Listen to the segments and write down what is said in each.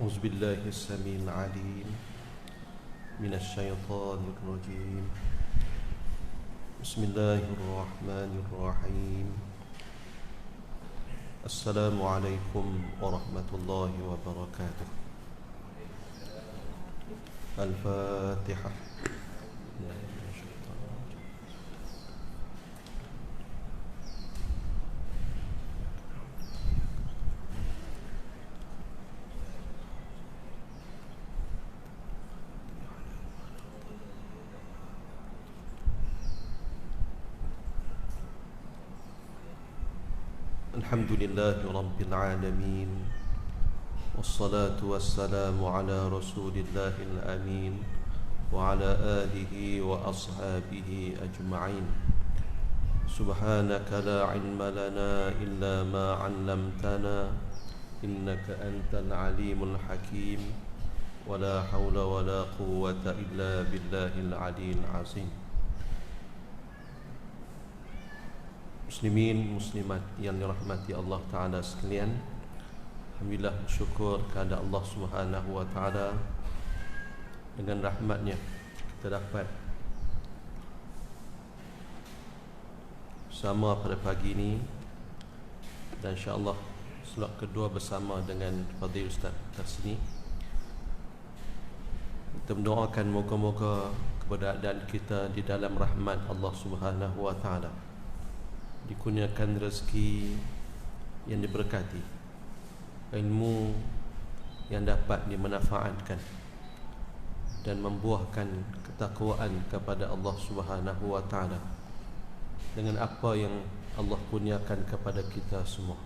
أعوذ بالله السميع العليم من الشيطان الرجيم. بسم الله الرحمن الرحيم. السلام عليكم ورحمة الله وبركاته. الفاتحة. الحمد لله رب العالمين، والصلاة والسلام على رسول الله الأمين وعلى آله وأصحابه أجمعين. سبحانك لا علم لنا إلا ما علمتنا إنك أنت العليم الحكيم، ولا حول ولا قوة إلا بالله العلي العظيم. Muslimin, muslimat yang dirahmati Allah Ta'ala sekalian, alhamdulillah, syukur kepada Allah Subhanahu Wa Ta'ala. Dengan rahmatnya kita dapat bersama pada pagi ini, dan insyaAllah slot kedua bersama dengan Fadil Ustaz tersini. Kita mendoakan moga-moga keberadaan kita di dalam rahmat Allah Subhanahu Wa Ta'ala, dikurniakan rezeki yang diberkati, ilmu yang dapat dimanfaatkan, dan membuahkan ketakwaan kepada Allah Subhanahu Wa Ta'ala dengan apa yang Allah kurniakan kepada kita semua.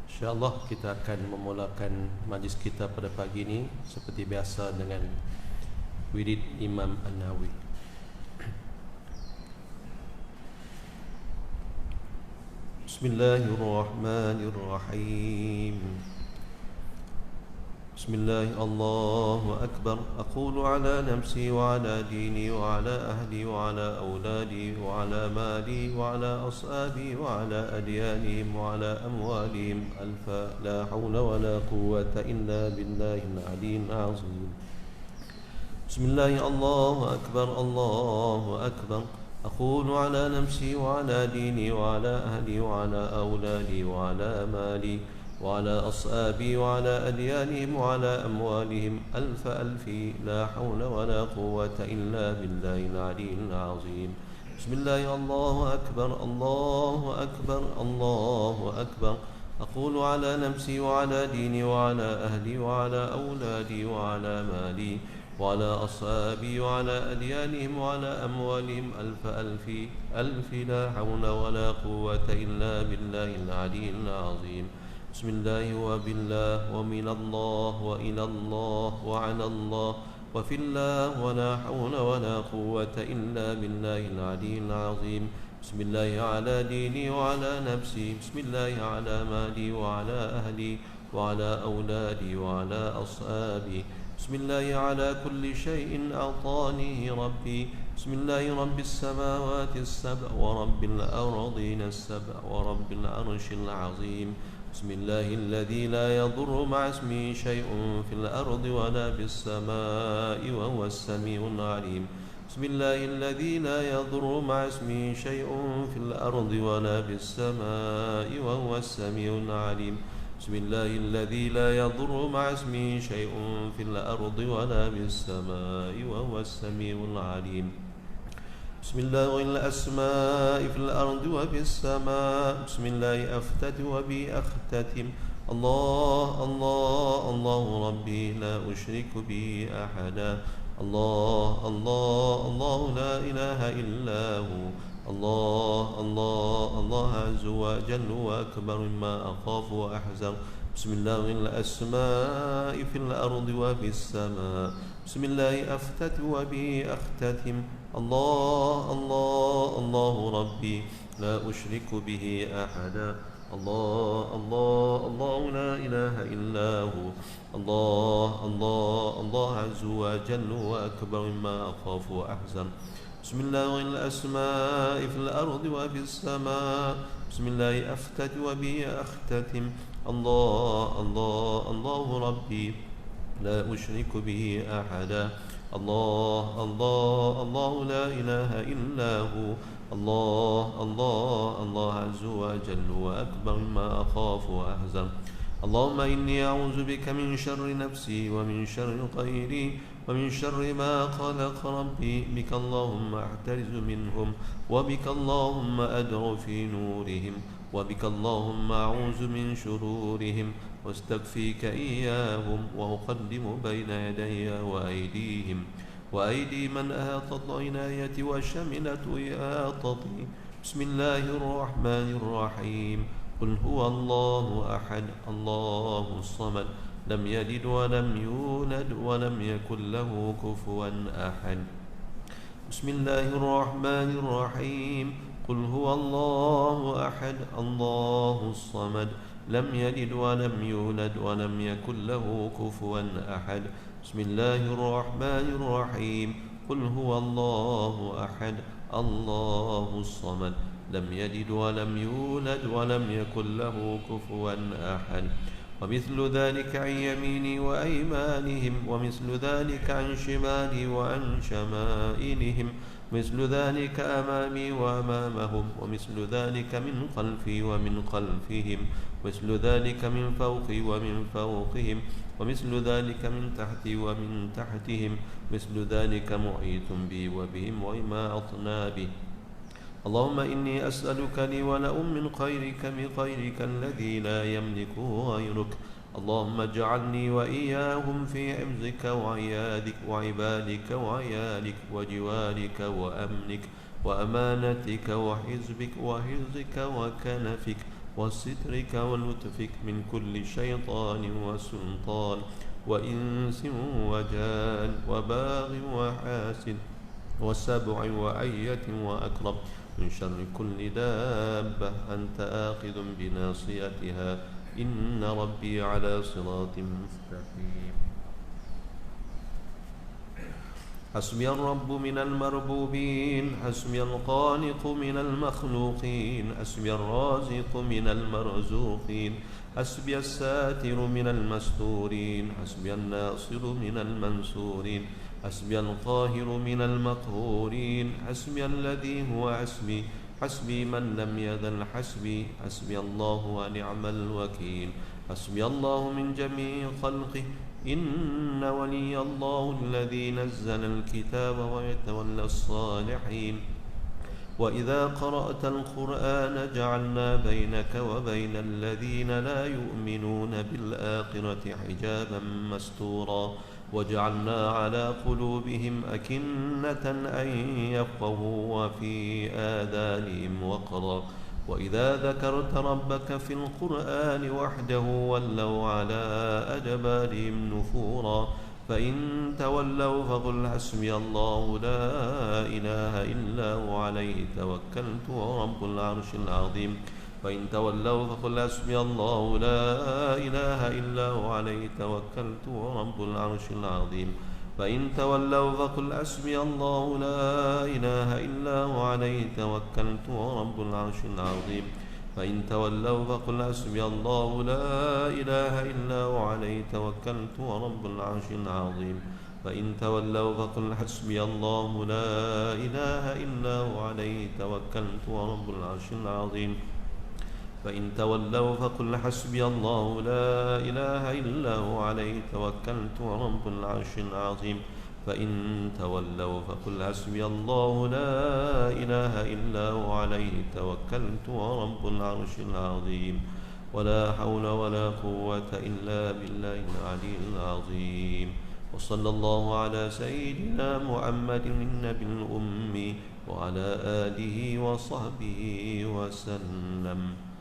InsyaAllah kita akan memulakan majlis kita pada pagi ini seperti biasa dengan wirid Imam An-Nawawi. Bismillahirrahmanirrahim. Bismillah, Allahu Akbar. Aqulu ala nafsi wa ala dini wa ala ahli wa ala awladi wa ala mali wa ala ashabi wa ala adyanihim wa ala amwalihim alfa la hawla wa la quwwata illa billahil aliyyil azim. Bismillah, Allahu Akbar, Allahu Akbar. أقول على نفسي وعلى ديني وعلى أهلي وعلى أولادي وعلى مالي وعلى أصحابي وعلى أديانهم وعلى أموالهم ألف ألف لا حول ولا قوة إلا بالله العلي العظيم. بسم الله، الله أكبر، الله أكبر، الله أكبر. أقول على نفسي وعلى ديني وعلى أهلي وعلى أولادي وعلى مالي وعلى أصحابي وعلى أديانهم وعلى أموالهم ألف ألف ألف لا حول ولا قوة إلا بالله العلي العظيم. بسم الله وبالله ومن الله وإلى الله وعلى الله وفي الله ولا حول ولا قوة إلا بالله العلي العظيم. بسم الله على ديني وعلى نفسي، بسم الله على مالي وعلى أهلي وعلى أولادي وعلى أصحابي، بسم الله على كل شيء أعطانيه ربي. بسم الله رب السماوات السبع ورب الأرضين السبع ورب العرش العظيم. بسم الله الذي لا يضر مع اسمه شيء في الأرض ولا بالسماء وهو السميع العليم. بسم الله الذي لا يضر مع اسمه شيء في الأرض ولا بالسماء وهو السميع العليم. بسم الله الذي لا يضر مع اسمه شيء في الأرض ولا بالسماء وهو السميع العليم. بسم الله الأسماء في الأرض وفي السماء. بسم الله أفتتح وبي أختتم. الله الله الله ربي لا أشرك به أحدا. الله الله الله لا إله إلا هو. الله الله الله عز وجل وأكبر مما أخاف وأحذر. بسم الله الأسماء في الأرض وفي السماء. بسم الله أفتتح وبه أختتم. الله الله الله ربي لا أشرك به أحدا. الله الله الله لا إله إلا هو. الله الله الله عز وجل وأكبر مما أخاف وأحذر. بسم الله الأسماء في الأرض وفي السماء. بسم الله أفتتح وبه أختتم. الله الله الله ربي لا أشرك به أحدا الله الله الله لا إله إلا هو الله الله الله عز وجل وأكبر ما أخاف وأحزن اللهم إني أعوذ بك من شر نفسي ومن شر غيري ومن شر ما خلق ربي بك اللهم أحترز منهم وبك اللهم أدعو في نورهم وبك اللهم أعوذ من شرورهم واستكفيك إياهم وأقدم بين يدي وأيديهم وأيدي من أهاطت عنايتي وشملت إهاطتي بسم الله الرحمن الرحيم قل هو الله أحد الله الصمد لم يلد ولم يولد ولم يكن له كفوا أحد بسم الله الرحمن الرحيم قل هو الله أحد الله الصمد لم يلد ولم يولد ولم يكن له كفوا أحد بسم الله الرحمن الرحيم قل هو الله أحد الله الصمد لم يلد ولم يولد ولم يكن له كفوا أحد ومثل ذلك عن يميني وأيمانهم ومثل ذلك عن شمالي وعن شمائلهم مثل ذلك أمامي وأمامهم ومثل ذلك من خلفي ومن خلفهم مثل ذلك من فوقي ومن فوقهم ومثل ذلك من تحتي ومن تحتهم مثل ذلك محيط بي وبهم وما أطنى به اللهم إني أسألك لي ولأم من خيرك بخيرك الذي لا يملكه غيرك اللهم اجعلني وإياهم في حفظك وعيادك وعبادك وعيالك وجوارك وأمنك وأمانتك وحفظك وكنفك وسترك ولطفك من كل شيطان وسلطان وإنس وجان وباغ وحاسد وسبع وأية وأكرم من شر كل دابة أنت آخذ بناصيتها إن ربي على صراط مستقيم حسبي الرب من المربوبين حسبي الخالق من المخلوقين حسبي الرازق من المرزوقين حسبي الساتر من المستورين حسبي الناصر من المنصورين حسبي القاهر من المقهورين حسبي الذي هو حسبي حسبي من لم يزل حسبي حسبي الله ونعم الوكيل حسبي الله من جميع خلقه إن ولي الله الذي نزل الكتاب ويتولى الصالحين وإذا قرأت القرآن جعلنا بينك وبين الذين لا يؤمنون بالآخرة حجابا مستورا وجعلنا على قلوبهم أكنة أن يفقهوا وفي آذانهم وقرا وإذا ذكرت ربك في القرآن وحده ولوا على أدبارهم نفورا فإن تولوا فقل حسبي الله لا إله إلا هو عليه توكلت ورب العرش العظيم فإن تولوا فقل حسبي الله لا إله إلا هو عليه توكلت ورب العرش العظيم فإن تولوا فقل حسبي الله لا إله إلا هو عليه توكلت ورب العرش العظيم فإن تولوا فقل حسبي الله لا إله إلا هو عليه توكلت ورب العرش العظيم فإن تولوا فقل حسبي الله لا إله إلا هو عليه توكلت ورب العرش العظيم فإن تولوا فقل حسبي الله لا إله إلا هو عليه توكلت ورب العرش العظيم فإن تولوا فقل حسبي الله لا إله إلا هو عليه توكلت ورب العرش العظيم ولا حول ولا قوة إلا بالله العلي العظيم وصلى الله على سيدنا محمد النبي الأمي وعلى آله وصحبه وسلم.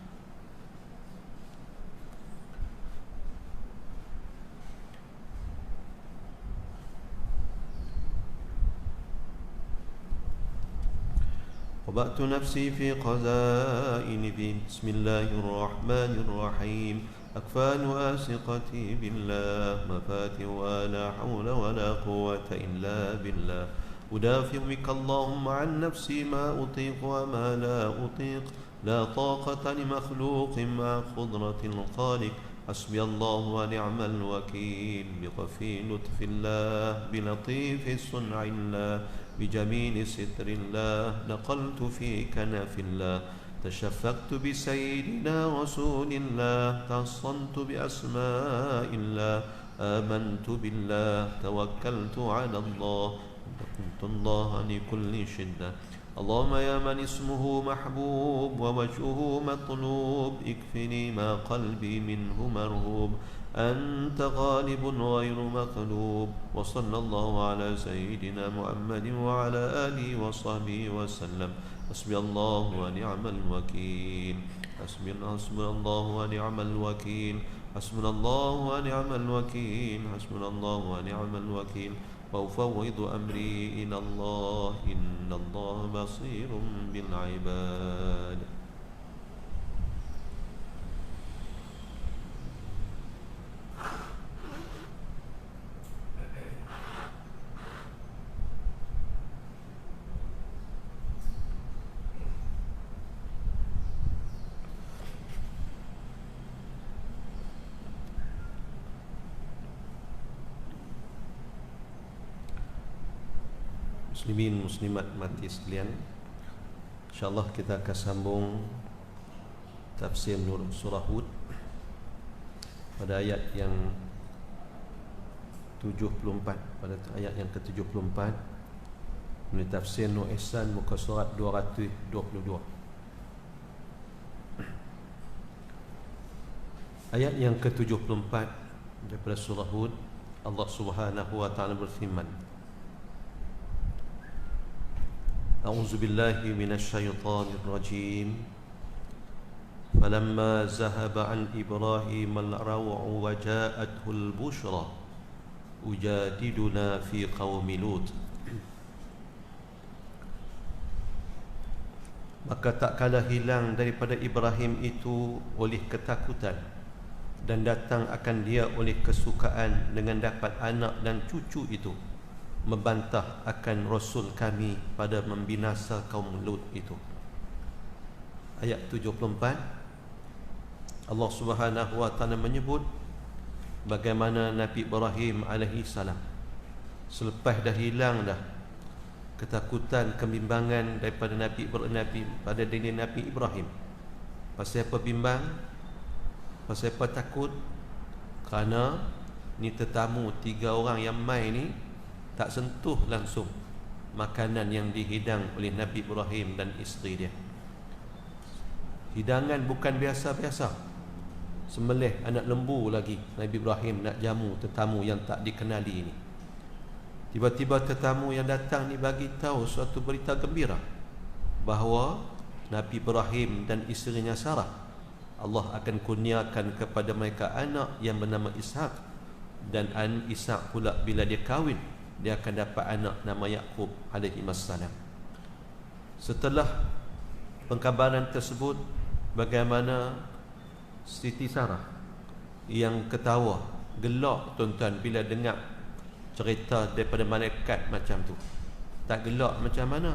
وبأت نفسي في خزائن ذي بسم الله الرحمن الرحيم أكفان آسقتي بالله مفاتها لا حول ولا قوة إلا بالله أدافع بك اللهم عن نفسي ما أطيق وما لا أطيق لا طاقة لمخلوق مع قدرة الخالق. حسبي الله ونعم الوكيل. بخفي لطف الله، بلطيف صنع الله، بجميل ستر الله، نقلت في كنف الله. تشفقت بسيدنا رسول الله، تصنت بأسماء الله، آمنت بالله، توكلت على الله، كنت الله لكل شدة. اللهم يا من اسمه محبوب ووجهه مطلوب، اكفني ما قلبي منه مرهوب، أنت غالب غير مغلوب. وصلى الله على سيدنا محمد وعلى آله وصحبه وسلم. حسبي الله ونعم الوكيل. حسبنا الله ونعم الوكيل. حسبنا الله ونعم الوكيل. حسبنا الله ونعم الوكيل. وأفوض أمري إلى الله، إن الله بصير بالعباد. Muslimin muslimat mati sekalian, InsyaAllah kita akan sambung tafsir Nur Surah Hud pada ayat yang 74, pada ayat yang ke-74 ini tafsir Nur Ihsan muka surat 222. Ayat yang ke-74 daripada surah Hud, Allah Subhanahu wa taala berfirman, A'udzu billahi minasyaitonir rajim. Falamma zahaba an Ibrahim al-raw'u wa ja'athu al-bushra ujadiduna fi qaumi Lut. Maka tak kalah hilang daripada Ibrahim itu oleh ketakutan, dan datang akan dia oleh kesukaan dengan dapat anak dan cucu itu, membantah akan Rasul kami pada membinasa kaum Lut itu. Ayat 74, Allah Subhanahu wa taala menyebut bagaimana Nabi Ibrahim alaihi salam selepas dah hilang dah ketakutan, kebimbangan daripada Nabi pada diri Nabi Ibrahim. Pasal apa bimbang? Pasal apa takut? Kerana ni tetamu 3 orang yang mai ni tak sentuh langsung makanan yang dihidang oleh Nabi Ibrahim dan isteri dia. Hidangan bukan biasa-biasa, sembelih anak lembu lagi Nabi Ibrahim nak jamu tetamu yang tak dikenali ini. Tiba-tiba tetamu yang datang ni bagi tahu suatu berita gembira bahawa Nabi Ibrahim dan isterinya Sarah, Allah akan kurniakan kepada mereka anak yang bernama Ishak, dan Ishak pula bila dia kahwin dia akan dapat anak nama Yaqub alaihi wassalam. Setelah pengkabaran tersebut, bagaimana Siti Sarah yang ketawa gelak tuan-tuan bila dengar cerita daripada malaikat macam tu. Tak gelak macam mana?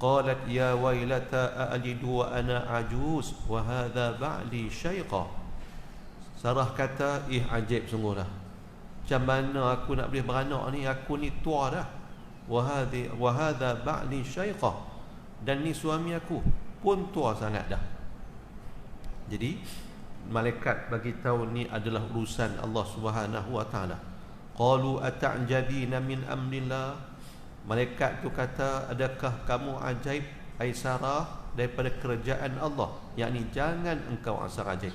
Qalat ya wailata a'lidu wa ana ajuz wa hadha ba'li syaiqa. Sarah kata, ajaib sungguhlah, macam mana aku nak boleh beranak ni, aku ni tua dah. Wa hadha ba'li syaiqa, dan ni suami aku pun tua sangat dah. Jadi malaikat bagi tahu ni adalah urusan Allah Subhanahu wa taala. Qalu ata'jabina min amrillah. Malaikat tu kata, adakah kamu ajaib hai Sarah daripada kerajaan Allah? Yakni jangan engkau rasa ajaib,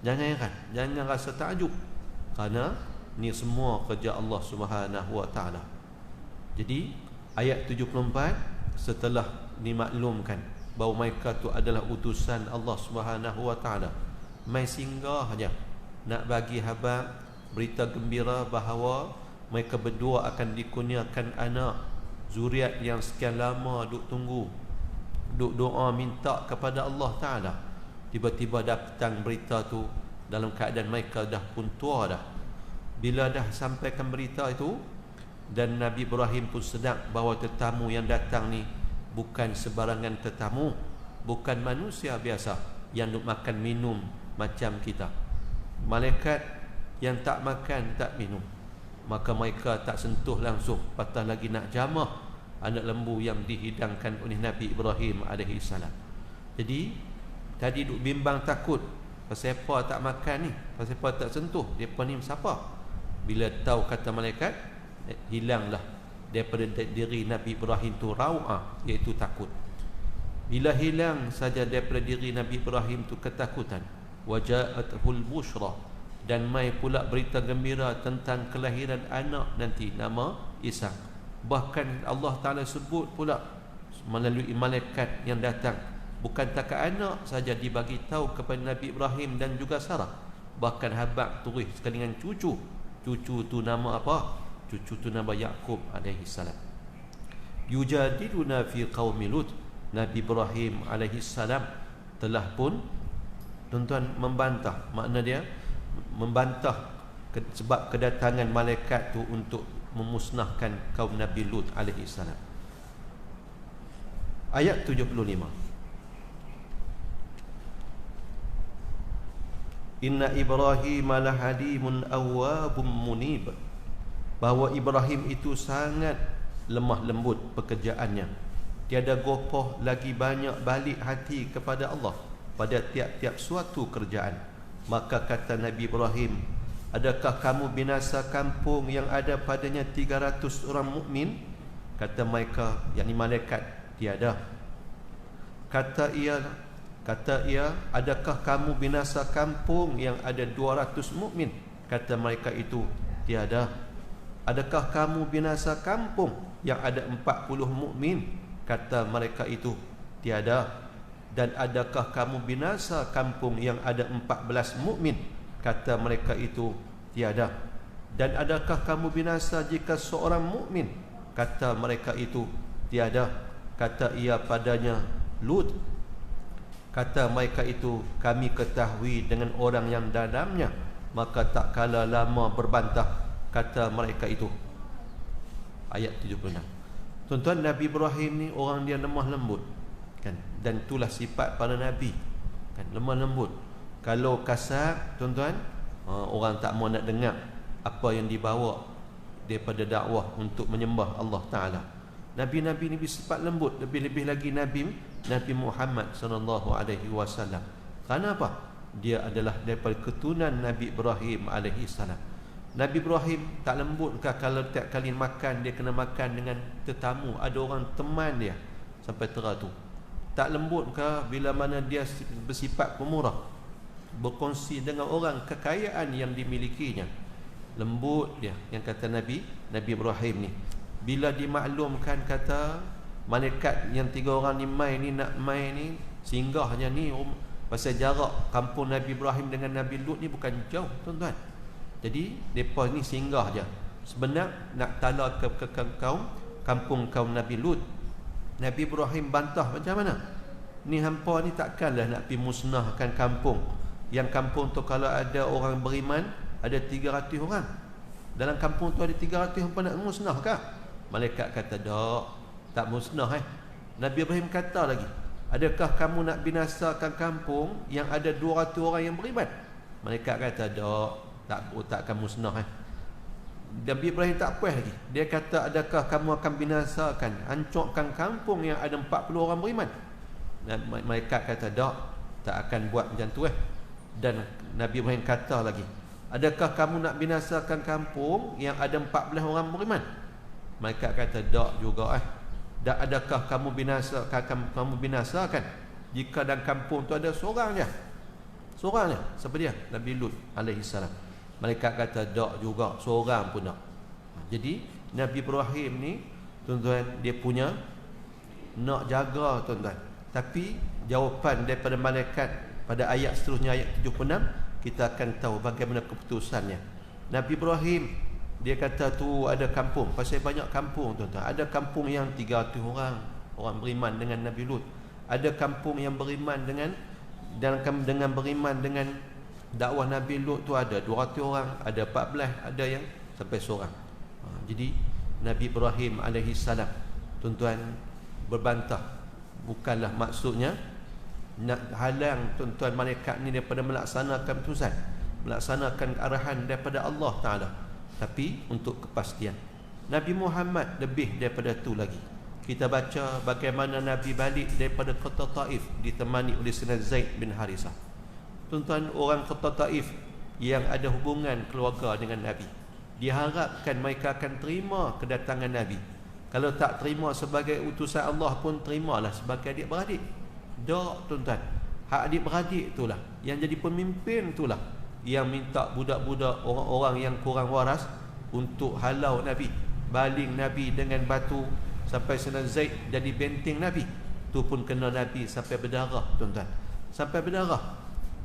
jangan heran, jangan rasa takjub, kerana ni semua kerja Allah Subhanahu wa taala. Jadi ayat 74 setelah dimaklumkan bahawa mereka tu adalah utusan Allah Subhanahu wa taala, mai singgah aja nak bagi khabar berita gembira bahawa mereka berdua akan dikurniakan anak, zuriat yang sekian lama duk tunggu, duk doa minta kepada Allah taala. Tiba-tiba datang berita tu dalam keadaan mereka dah pun tua dah. Bila dah sampaikan berita itu, dan Nabi Ibrahim pun sedar bahawa tetamu yang datang ni bukan sebarangan tetamu, bukan manusia biasa yang duk makan minum macam kita. Malaikat yang tak makan tak minum, maka mereka tak sentuh langsung, patah lagi nak jamah anak lembu yang dihidangkan oleh Nabi Ibrahim AS. Jadi tadi duk bimbang takut, pasal apa tak makan ni, pasal apa tak sentuh, depa ni siapa? Bila tahu kata malaikat, hilanglah daripada diri Nabi Ibrahim tu rau'ah, iaitu takut. Bila hilang saja daripada diri Nabi Ibrahim tu ketakutan, waja'athul busyra, dan mai pula berita gembira tentang kelahiran anak nanti nama Ishak. Bahkan Allah Ta'ala sebut pula melalui malaikat yang datang, bukan takat anak saja dibagi tahu kepada Nabi Ibrahim dan juga Sarah, bahkan habaq tulis sekali dengan cucu. Cucu tu nama apa? Cucu tu nama Yaqub alaihi salam. Yujadiluna fi qaumi Lut. Nabi Ibrahim alaihi salam telah pun tuan-tuan membantah, makna dia membantah sebab kedatangan malaikat tu untuk memusnahkan kaum Nabi Lut alaihi salam. Ayat 75. Inna Ibrahim lahalimun awwabun munib. Bahawa Ibrahim itu sangat lemah lembut pekerjaannya, tiada gopoh lagi banyak balik hati kepada Allah pada tiap-tiap suatu kerjaan. Maka kata Nabi Ibrahim, adakah kamu binasa kampung yang ada padanya 300 orang mukmin? Kata mereka, yakni malaikat, tiada. Kata ia, adakah kamu binasa kampung yang ada 200 mukmin? Kata mereka itu, tiada. Adakah kamu binasa kampung yang ada 40 mukmin? Kata mereka itu, tiada. Dan adakah kamu binasa kampung yang ada 14 mukmin? Kata mereka itu, tiada. Dan adakah kamu binasa jika seorang mukmin? Kata mereka itu, tiada. Kata ia padanya, Lut. Kata mereka itu, kami ketahui dengan orang yang dalamnya. Maka tak kala lama berbantah, kata mereka itu. Ayat 76. Tuan-tuan, Nabi Ibrahim ni orang dia lemah lembut kan? Dan itulah sifat para Nabi kan, lemah lembut. Kalau kasar, tuan-tuan, orang tak mau nak dengar apa yang dibawa daripada dakwah untuk menyembah Allah Ta'ala. Nabi-Nabi ni bersifat lembut, lebih-lebih lagi Nabi Muhammad SAW. Kerana apa? Dia adalah daripada keturunan Nabi Ibrahim alaihissalam. Nabi Ibrahim tak lembutkah kalau tiap kali makan dia kena makan dengan tetamu, ada orang teman dia sampai teratur? Tak lembutkah bila mana dia bersifat pemurah, berkongsi dengan orang kekayaan yang dimilikinya? Lembut dia, yang kata Nabi Ibrahim ni. Bila dimaklumkan kata malaikat yang 3 orang ni mai ni nak mai ni, singgahnya ni pasal jarak kampung Nabi Ibrahim dengan Nabi Lut ni bukan jauh, tuan-tuan. Jadi mereka ni singgah je. Sebenar nak tala ke kampung kaum Nabi Lut. Nabi Ibrahim bantah macam mana? Ni hampa ni takkanlah nak pergi musnahkan kampung. Yang kampung tu kalau ada orang beriman ada 300 orang. Dalam kampung tu ada 300, hampa nak musnahkah? Malaikat kata, tak musnah Nabi Ibrahim kata lagi, adakah kamu nak binasakan kampung yang ada 200 orang yang beriman? Malaikat kata, takkan musnah Nabi Ibrahim tak puas lagi. Dia kata, adakah kamu akan binasakan, hancurkan kampung yang ada 40 orang beriman? Malaikat kata, tak akan buat macam tu Dan Nabi Ibrahim kata lagi, adakah kamu nak binasakan kampung yang ada 14 orang beriman? Malaikat kata, tak juga Dan adakah kamu binasakan jika dalam kampung tu ada seorang je? Siapa dia? Nabi Lut alaihissalam. Malaikat kata, tak juga, seorang pun tak. Jadi Nabi Ibrahim ni, tuan-tuan, dia punya nak jaga, tuan-tuan. Tapi jawapan daripada malaikat pada ayat seterusnya, ayat 76, kita akan tahu bagaimana keputusannya. Nabi Ibrahim, dia kata tu ada kampung, pasal banyak kampung, tuan-tuan. Ada kampung yang 300 orang beriman dengan Nabi Lut. Ada kampung yang beriman dengan beriman dengan dakwah Nabi Lut tu ada 200 orang, ada 14, ada yang sampai seorang. Jadi Nabi Ibrahim alaihissalam, tuan-tuan, berbantah. Bukanlah maksudnya nak halang tuan-tuan malaikat ni daripada melaksanakan putusan, melaksanakan arahan daripada Allah Ta'ala. Tapi untuk kepastian, Nabi Muhammad lebih daripada tu lagi. Kita baca bagaimana Nabi balik daripada kota Taif ditemani oleh Sayyidina Zaid bin Harisah. Tuan-tuan, orang kota Taif yang ada hubungan keluarga dengan Nabi, diharapkan mereka akan terima kedatangan Nabi. Kalau tak terima sebagai utusan Allah pun terimalah sebagai adik-beradik. Tak, tuan-tuan, hak adik-beradik itulah yang jadi pemimpin, itulah yang minta budak-budak, orang-orang yang kurang waras untuk halau Nabi, baling Nabi dengan batu sampai Sayyidina Zaid jadi benteng Nabi. Tu pun kena Nabi sampai berdarah, tuan-tuan, sampai berdarah,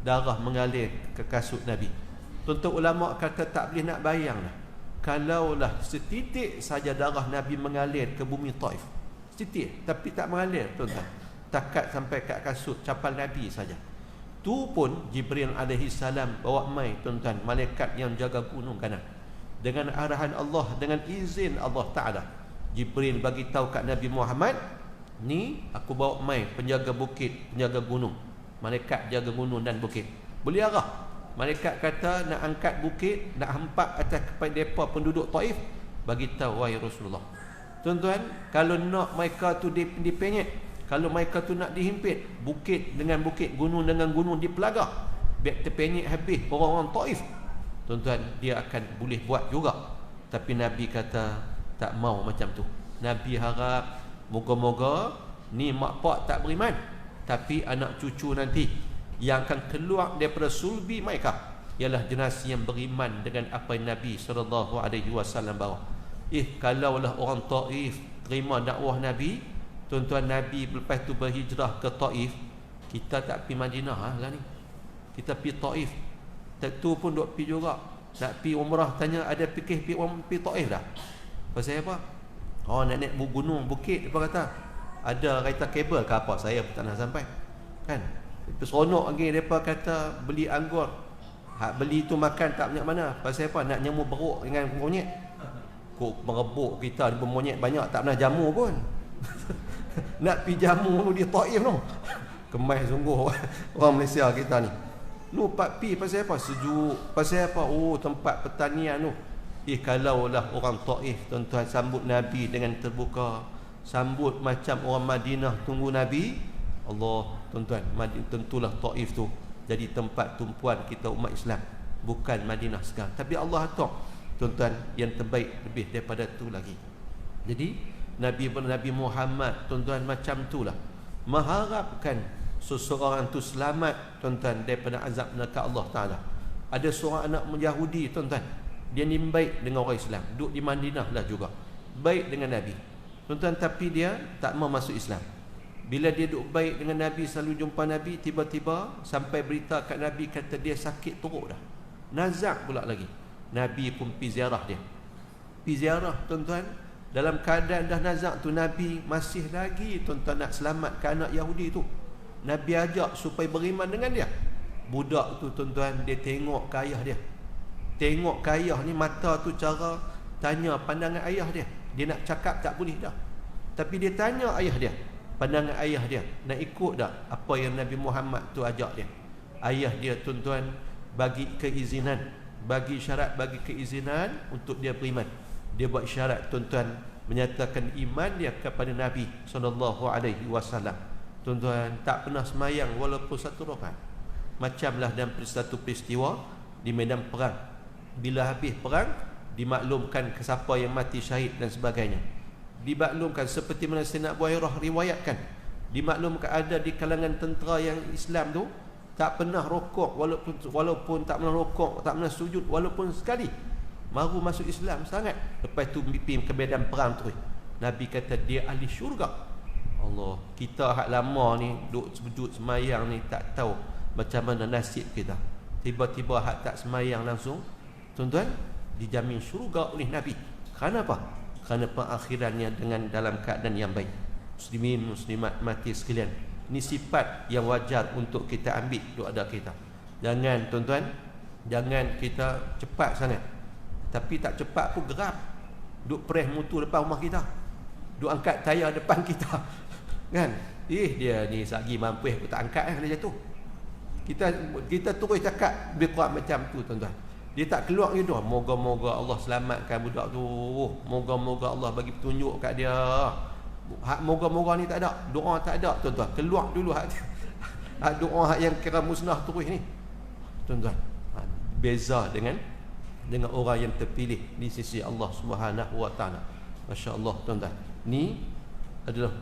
darah mengalir ke kasut Nabi. Tuan-tuan, ulama kata tak boleh nak bayang lah, kalaulah setitik saja darah Nabi mengalir ke bumi Taif, setitik, tapi tak mengalir, tuan-tuan, takat sampai kat kasut capal Nabi saja. Tu pun Jibril alaihi salam bawa mai, tuan-tuan, malaikat yang jaga gunung kanan, dengan arahan Allah, dengan izin Allah Ta'ala. Jibril bagi tahu kat Nabi Muhammad, ni aku bawa mai penjaga bukit, penjaga gunung, malaikat jaga gunung dan bukit, boleh arah. Malaikat kata nak angkat bukit, nak hempak atas kepada mereka penduduk Taif, bagi tahu wahai Rasulullah. Tuan-tuan, kalau nak mereka tu dipenyet, kalau mereka tu nak dihimpit, bukit dengan bukit, gunung dengan gunung dipelagah, biar terpenyet habis orang-orang Taif, tuan-tuan, dia akan boleh buat juga. Tapi Nabi kata tak mau macam tu. Nabi harap moga-moga ni mak pak tak beriman, tapi anak cucu nanti yang akan keluar daripada sulbi mereka ialah generasi yang beriman dengan apa yang Nabi SAW bawa. Kalaulah orang Taif terima dakwah Nabi, tuan-tuan, Nabi lepas tu berhijrah ke Taif, kita tak pergi Madinah lah ni, kita pergi Taif. Tu pun duk pergi juga. Nak pergi umrah, tanya ada fikir pergi Taif dah. Pasal apa? Oh, nak naik gunung, bukit, dia kata ada kereta kabel ke apa, saya pun tak nak sampai kan. Seronok lagi mereka kata beli anggur, hak beli tu makan tak banyak mana. Pasal apa? Nak jamu beruk dengan monyet. Kok merebuk kita di monyet banyak, tak pernah jamu pun. Nak pergi jamu di Taif tu, kemai sungguh orang Malaysia kita ni. Lu pak pi pasal apa? Sejuk. Pasal apa? Oh, tempat pertanian tu. Kalaulah orang Taif, tuan-tuan, sambut Nabi dengan terbuka, sambut macam orang Madinah tunggu Nabi, Allah, tuan-tuan, tentulah Taif tu jadi tempat tumpuan kita umat Islam, bukan Madinah sekarang. Tapi Allah tahu, tuan-tuan, yang terbaik lebih daripada tu lagi. Jadi Nabi Muhammad, tuan-tuan, macam itulah mengharapkan seseorang tu selamat, tuan-tuan, daripada azab neraka Allah Ta'ala. Ada seorang anak Yahudi, tuan-tuan, dia ni baik dengan orang Islam, duduk di Madinah lah juga, baik dengan Nabi, tuan-tuan, tapi dia tak mau masuk Islam. Bila dia duduk baik dengan Nabi, selalu jumpa Nabi, tiba-tiba sampai berita kat Nabi kata dia sakit teruk dah, nazak pula lagi. Nabi pun pergi ziarah dia, pergi ziarah, tuan-tuan, dalam keadaan dah nazak tu, Nabi masih lagi, tuan-tuan, nak selamatkan anak Yahudi tu. Nabi ajak supaya beriman dengan dia. Budak tu, tuan-tuan, dia tengok ke ayah dia, tengok ke ayah ni, mata tu cara tanya pandangan ayah dia. Dia nak cakap tak boleh dah, tapi dia tanya ayah dia, pandangan ayah dia, nak ikut tak apa yang Nabi Muhammad tu ajak dia. Ayah dia, tuan-tuan, bagi keizinan, bagi syarat, bagi keizinan untuk dia beriman. Dia buat syarat, tuan-tuan, menyatakan iman dia kepada Nabi SAW. Tuan-tuan, tak pernah semayang walaupun satu rakaat. Macamlah dalam satu peristiwa di medan perang, bila habis perang, dimaklumkan ke siapa yang mati syahid dan sebagainya. Dimaklumkan seperti mana Sayyidina Abu Hurairah riwayatkan, dimaklumkan ada di kalangan tentera yang Islam tu tak pernah rokok, walaupun tak pernah rokok, tak pernah sujud walaupun sekali, baru masuk Islam sangat. Lepas tu pergi ke medan perang tu, Nabi kata dia ahli syurga. Allah, kita hak lama ni duduk sujud semayang ni tak tahu macam mana nasib kita. Tiba-tiba hak tak semayang langsung, tuan-tuan, dijamin syurga oleh Nabi. Kerana apa? Kerana pengakhirannya dengan dalam keadaan yang baik. Muslimin, muslimat, mati sekalian, ini sifat yang wajar untuk kita ambil doa kita. Jangan, tuan-tuan, jangan kita cepat sangat, tapi tak cepat pun gerap. Duk press motor depan rumah kita, duk angkat tayar depan kita, Kan? Dia ni sagi mampu aku tak angkat dia jatuh. Kita terus cakap lebih kurang macam tu tuan-tuan. Dia tak keluar gitu. Moga-moga Allah selamatkan budak tu. Moga-moga Allah bagi petunjuk kat dia. Hak moga-moga ni tak ada. Doa tak ada tuan-tuan. Keluar dulu hak doa yang kira musnah terus ni. Tuan-tuan. Beza dengan orang yang terpilih di sisi Allah Subhanahu Wa Taala. Masya-Allah tuan-tuan. Ni adalah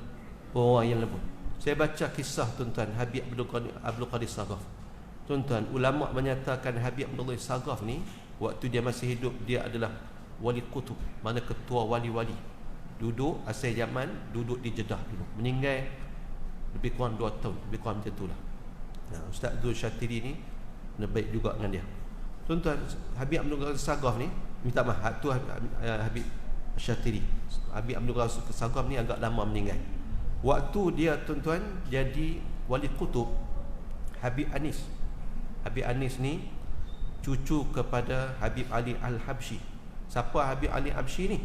orang yang lembut. Saya baca kisah tuan-tuan Habib Abdul Qadir Sagaf. Tuan-tuan, ulama menyatakan Habib Abdul Qadir Sagaf ni waktu dia masih hidup dia adalah wali kutub, mana ketua wali-wali. Duduk asal Yaman, duduk di Jeddah dulu. Meninggal lebih kurang 2 tahun, lebih kurang macam itulah. Nah, Ustaz Zul Syatiri ni baik juga dengan dia. Tuan-tuan, Habib Abdul Qadir Sagaf ni, minta maaf tu Habib Syatiri. Habib Abdul Qadir Sagaf ni agak lama meninggal. Waktu dia tuan-tuan jadi wali kutub, Habib Anis. Habib Anis ni cucu kepada Habib Ali Al-Habsyi. Siapa Habib Ali Al-Habsyi ni?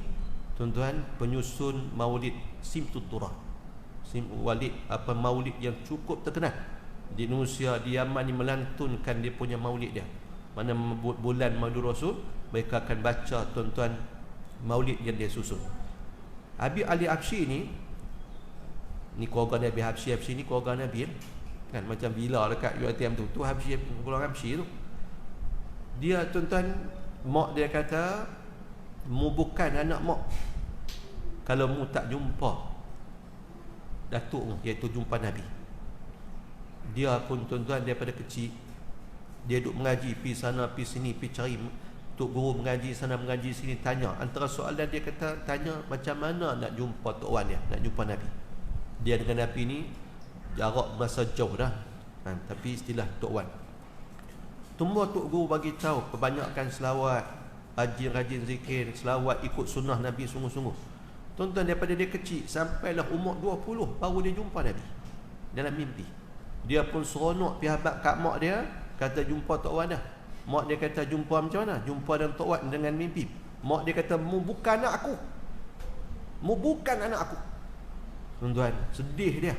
Tuan-tuan, penyusun Maulid Simtud Turah. Maulid yang cukup terkenal di Indonesia, di Yaman ni melantunkan dia punya maulid dia. Mana bulan Maulid Rasul, mereka akan baca tuan-tuan maulid yang dia susun. Habib Ali Habsyi ni keluarga Nabi Habsyi ni keluarga Nabi kan, macam villa dekat UiTM tu Habsyi, keluarga Habsyi tu. Dia tuan-tuan, mak dia kata, mu bukan anak mak kalau mu tak jumpa datuk mu, iaitu jumpa Nabi. Dia pun tuan-tuan daripada kecil dia duduk mengaji, pi sana pi sini, pi cari tok guru mengaji sana mengaji sini, tanya. Antara soalan dia kata, tanya macam mana nak jumpa Tok Wan dia, nak jumpa Nabi. Dia dengan Nabi ni jarak masa jauh dah kan, tapi istilah Tok Wan. Tumbuh tok guru bagi tahu kebanyakan selawat, rajin-rajin zikir, selawat, ikut sunnah Nabi sungguh-sungguh. Tuan-tuan, daripada dia kecil sampailah umur 20 baru dia jumpa Nabi dalam mimpi. Dia pun seronok pihak kat mak dia, kata jumpa Tok Wan dah. Mak dia kata jumpa macam mana? Jumpa dengan Tok Wan dengan mimpi. Mak dia kata, mu bukan anak aku. Mu bukan anak aku. Tuan-tuan, sedih dia.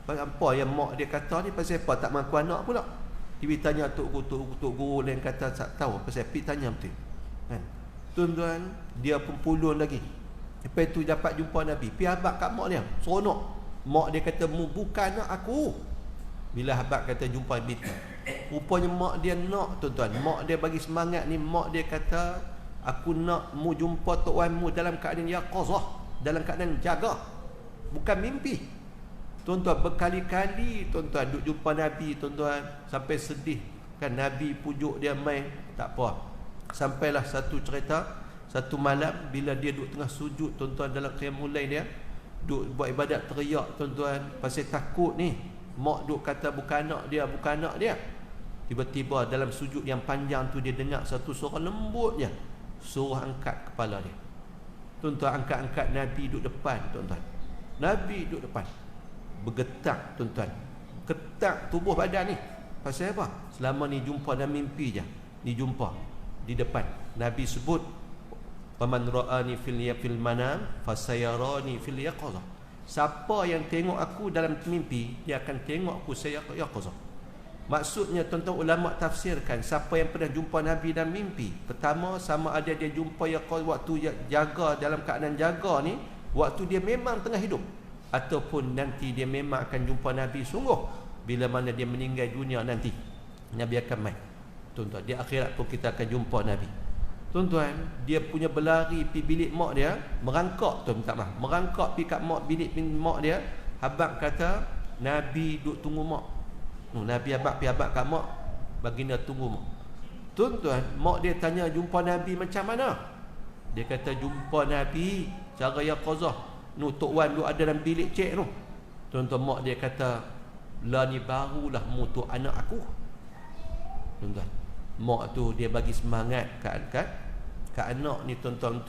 Apa yang mak dia kata ni, pasal apa tak mengaku anak pula? Tiba tanya tok guru lain kata tak tahu, pasal pi tanya betul. Kan? Tuan-tuan, dia pun pulun lagi. Lepas tu dapat jumpa Nabi. Pi habaq kat mak dia, seronok. Mak dia kata, mu bukan anak aku. Bila habaq kata jumpa Nabi, rupanya mak dia nak tuan-tuan. Mak dia bagi semangat ni, mak dia kata, aku nak mu jumpa Tok Wan mu dalam keadaan yaqazah, dalam keadaan jaga, bukan mimpi. Tuan-tuan, berkali-kali tuan-tuan duk jumpa Nabi tuan-tuan, sampai sedih kan. Nabi pujuk dia main, tak apa. Sampailah satu cerita, satu malam bila dia duk tengah sujud tuan-tuan dalam qiyamul lail dia, duk buat ibadat, teriak tuan-tuan pasal takut ni. Mak duk kata bukan anak dia, bukan anak dia. Tiba-tiba dalam sujud yang panjang tu dia dengar satu suara lembut je, suruh angkat kepala dia. Tuan-tuan, angkat-angkat, Nabi duduk depan tuan-tuan. Nabi duduk depan. Bergetak tuan-tuan, ketak tubuh badan ni. Pasal apa? Selama ni jumpa dalam mimpi je, ni jumpa di depan. Nabi sebut, "Faman ra'ani fil manam fasayarani fil yaqazah." Siapa yang tengok aku dalam mimpi, dia akan tengok aku saya yaqazah. Maksudnya tuan-tuan, ulama tafsirkan, siapa yang pernah jumpa Nabi dalam mimpi, pertama sama ada dia jumpa yaqazah waktu jaga, dalam keadaan jaga ni, waktu dia memang tengah hidup, ataupun nanti dia memang akan jumpa Nabi sungguh bila mana dia meninggal dunia nanti. Nabi akan mai. Tuan-tuan, di akhirat pun kita akan jumpa Nabi. Tuan-tuan, dia punya berlari pi bilik mak dia, merangkak tu, minta maaf, merangkak pi kat bilik mak dia. Habaq kata, Nabi duk tunggu mak. Nabi habaq pi habaq kat mak, baginda tunggu mak. Tuan-tuan, mak dia tanya jumpa Nabi macam mana? Dia kata jumpa Nabi cara yaqazah. Tok Wan duk ada dalam bilik cik tu. Tuan-tuan, mak dia kata, lah ni barulah mu tu anak aku. Tuan-tuan, mak tu dia bagi semangat ke anak ni tuan-tuan,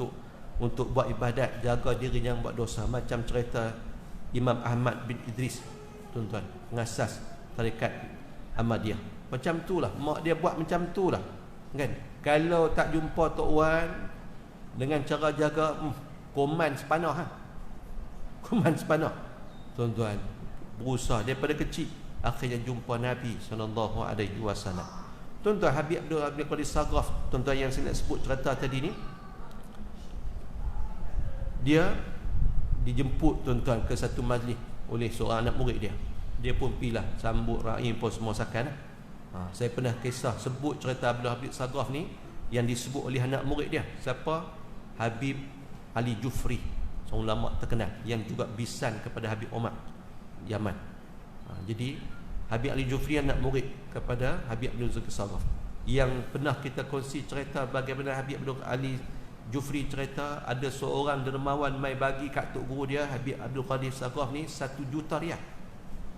untuk buat ibadat, jaga diri jangan buat dosa. Macam cerita Imam Ahmad bin Idris tuan-tuan, pengasas tarekat Ahmadiyah. Macam tu lah mak dia buat, macam tu lah kan. Kalau tak jumpa Tok Wan dengan cara jaga, koman sepanah ha? Koman sepanah. tuan-tuan, berusaha daripada kecil, akhirnya jumpa Nabi SAW. Tuan-tuan, Habib Abdul Qadir Sagraf, tuan-tuan yang saya nak sebut cerita tadi ni, dia dijemput tuan-tuan ke satu majlis oleh seorang anak murid dia. Dia pun pilah sambut rahim pun semua sakan. Saya pernah kisah sebut cerita Abdul Habib Sagraf ni yang disebut oleh anak murid dia. Siapa? Habib Ali Jufri, seorang ulama terkenal yang juga bisan kepada Habib Omar Yaman. Jadi Habib Ali Jufri anak murid kepada Habib Abdul Qadir Sagraf. Yang pernah kita kongsi cerita bagaimana Habib Abdul Ali Jufri cerita ada seorang dermawan mai bagi kat tok guru dia Habib Abdul Qadir Sagraf ni 1 juta riyal.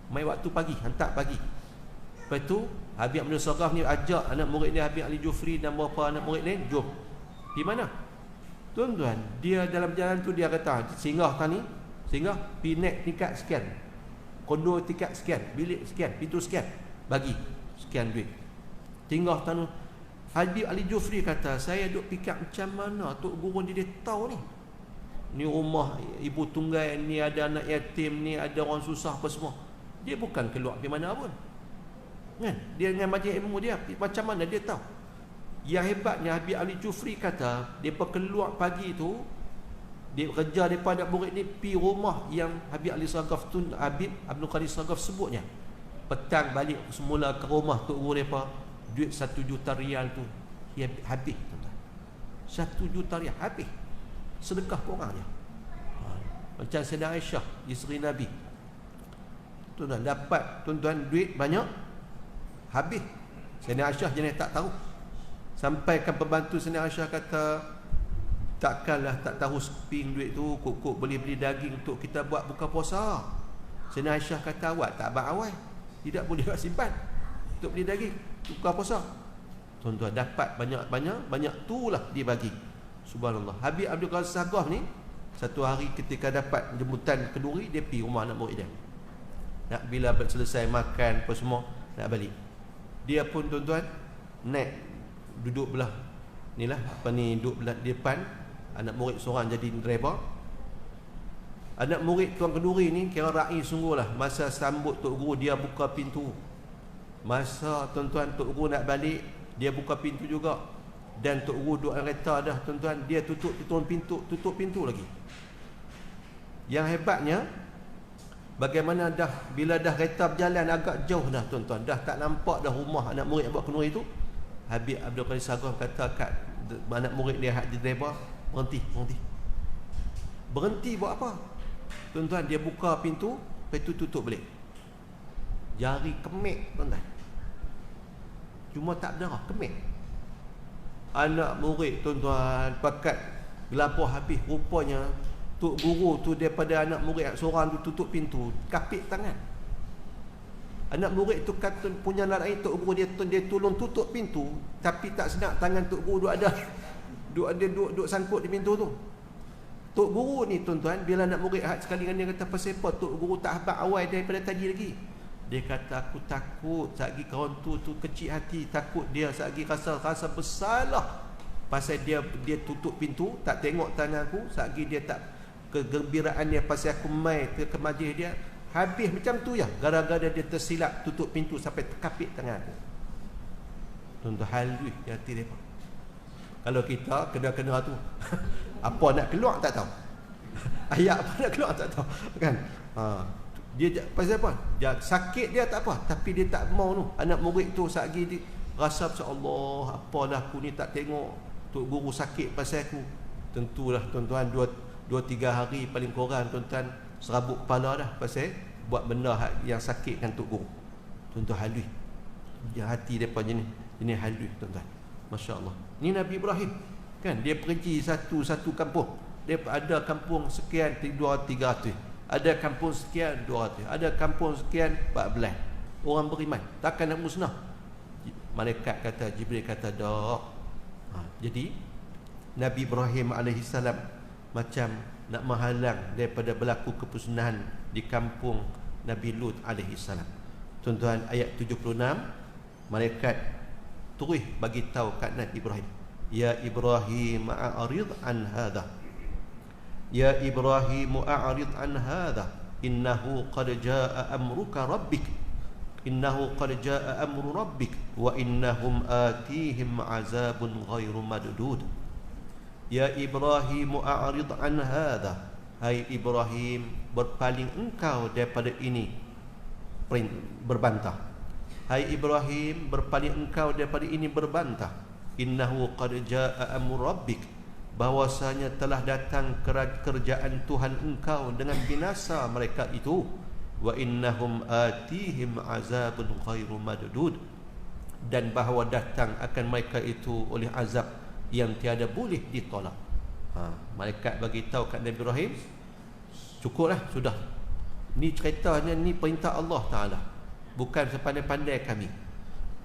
Mai waktu pagi, hantar pagi. Lepas tu Habib Abdul Sagraf ni ajak anak murid dia Habib Ali Jufri dan beberapa anak murid lain, jom. Di mana? Tuan-tuan, dia dalam jalan tu dia kata, singgah tani, singgah pi naik tingkat sekian. Kondo tingkat sekian, bilik sekian, pintu sekian, bagi sekian duit. Singgah tanu. Habib Ali Jufri kata, saya duk fikir macam mana tok guru dia tahu ni. Ni rumah ibu tunggal, ni ada anak yatim, ni ada orang susah apa semua. Dia bukan keluar pergi mana pun. Kan? Dia dengan majlis ilmu dia, macam mana dia tahu? Yang hebatnya Habib Ali Jufri kata, depa keluar pagi tu, dia kerja depa anak murid ni pi rumah yang Habib Ali Sagraf tu, Habib Abdul Qadir Sagraf sebutnya. Petang balik semula ke rumah tok guru depa, duit 1 juta riyal tu habis, tuan-tuan. 1 juta riyal habis. Sedekah korang je. Macam Sayyidah Aisyah, isteri Nabi. Tuan-tuan dapat duit banyak, habis. Sayyidah Aisyah jenis tak tahu. Sampaikan pembantu Sayyidah Aisyah kata, takkanlah tak tahu seping duit tu kok beli daging untuk kita buat buka puasa. Sayyidah Aisyah kata, awak tak abang awal, tidak boleh awak simpan untuk beli daging buka puasa. Tuan-tuan dapat banyak itulah dia bagi. Subhanallah. Habib Abdul Qadir Sagraf ni satu hari ketika dapat jemputan kenduri, dia pergi rumah anak murid dia. Nak bila selesai makan apa semua, nak balik. Dia pun tuan-tuan naik duduk belah duduk belah depan, anak murid seorang jadi driver. Anak murid tuan kenduri ni kira ra'i sungguhlah. Masa sambut tok guru, dia buka pintu. Masa tuan-tuan tok guru nak balik, dia buka pintu juga. Dan tok guru duduk dalam kereta dah tuan-tuan, dia tutup pintu lagi. Yang hebatnya, bagaimana bila dah kereta berjalan agak jauh dah tuan-tuan, dah tak nampak dah rumah anak murid yang buat kenduri tu, Habib Abdul Qadir Sagraf kata kat anak murid dia hak driver, berhenti buat apa? Tuan-tuan, dia buka pintu, lepas tu tutup balik. Jari kemik tuan-tuan, cuma tak berdarah, kemik. Anak murid tuan-tuan pakat gelapah habis. Rupanya tok guru tu daripada anak murid seorang tu tutup pintu, kapit tangan. Anak murid tu kata punya lain tok guru dia tolong tutup pintu, tapi tak senak tangan tok guru duk sangkut di pintu tu. Tok guru ni tuan-tuan, bila anak murid sekali dengan dia kata, pasal apa tok guru tak habaq awal daripada tadi lagi? Dia kata, aku takut satgi kawan tu kecil hati, takut dia satgi rasa bersalah pasal dia tutup pintu, tak tengok tangan aku, satgi dia tak kegembiraan dia pasal aku mai ke majlis dia, habis macam tu ya, gara-gara dia tersilap tutup pintu sampai terkapit tangan aku. Tuan-tuan, halus di hati dia. Kalau kita kena tu apa nak keluar tak tahu. Ayat apa nak keluar tak tahu kan. Dia pasal apa? Dia sakit dia tak apa, tapi dia tak mau tu. Anak murid tu satgi dia rasa Allah, apalah aku ni tak tengok tok guru sakit pasal aku. Tentulah tuan-tuan 2-3 hari paling kurang tuan-tuan serabut kepala dah pasal buat benda yang sakitkan tok guru. Tuan-tuan, halus. Dia hati depa jenis halus tuan-tuan. Masya-Allah. Ni Nabi Ibrahim kan, dia pergi satu kampung. Dia ada kampung sekian 300. Ada kampung sekian 200, ada kampung sekian 14. Orang beriman, takkan nak musnah. Malaikat kata, Jibril kata dak. Jadi Nabi Ibrahim AS macam nak menghalang daripada berlaku kemusnahan di kampung Nabi Lut AS. Tuan-tuan, ayat 76, malaikat terus bagi tahu kat Nabi Ibrahim, ya Ibrahim a'rid an hadha, ya Ibrahim a'rid an hadha, innahu qad jaa amruka rabbik innahu qad jaa amru rabbik wa innahum atihim azabun ghairu madud. Ya Ibrahim a'rid an hadha, hai Ibrahim, berpaling engkau daripada ini, berbantah. Hai Ibrahim, berpaling engkau daripada ini, berbantah. Innahu qad jaa amru rabbik, bahwasanya telah datang kerjaan Tuhan engkau dengan binasa mereka itu. Wa innahum atihim azabun ghairu madud, dan bahawa datang akan mereka itu oleh azab yang tiada boleh ditolak. Malaikat bagi tahu kat Nabi Ibrahim, cukuplah, sudah. Ni ceritanya, ni perintah Allah Ta'ala, bukan sepandai-pandai kami.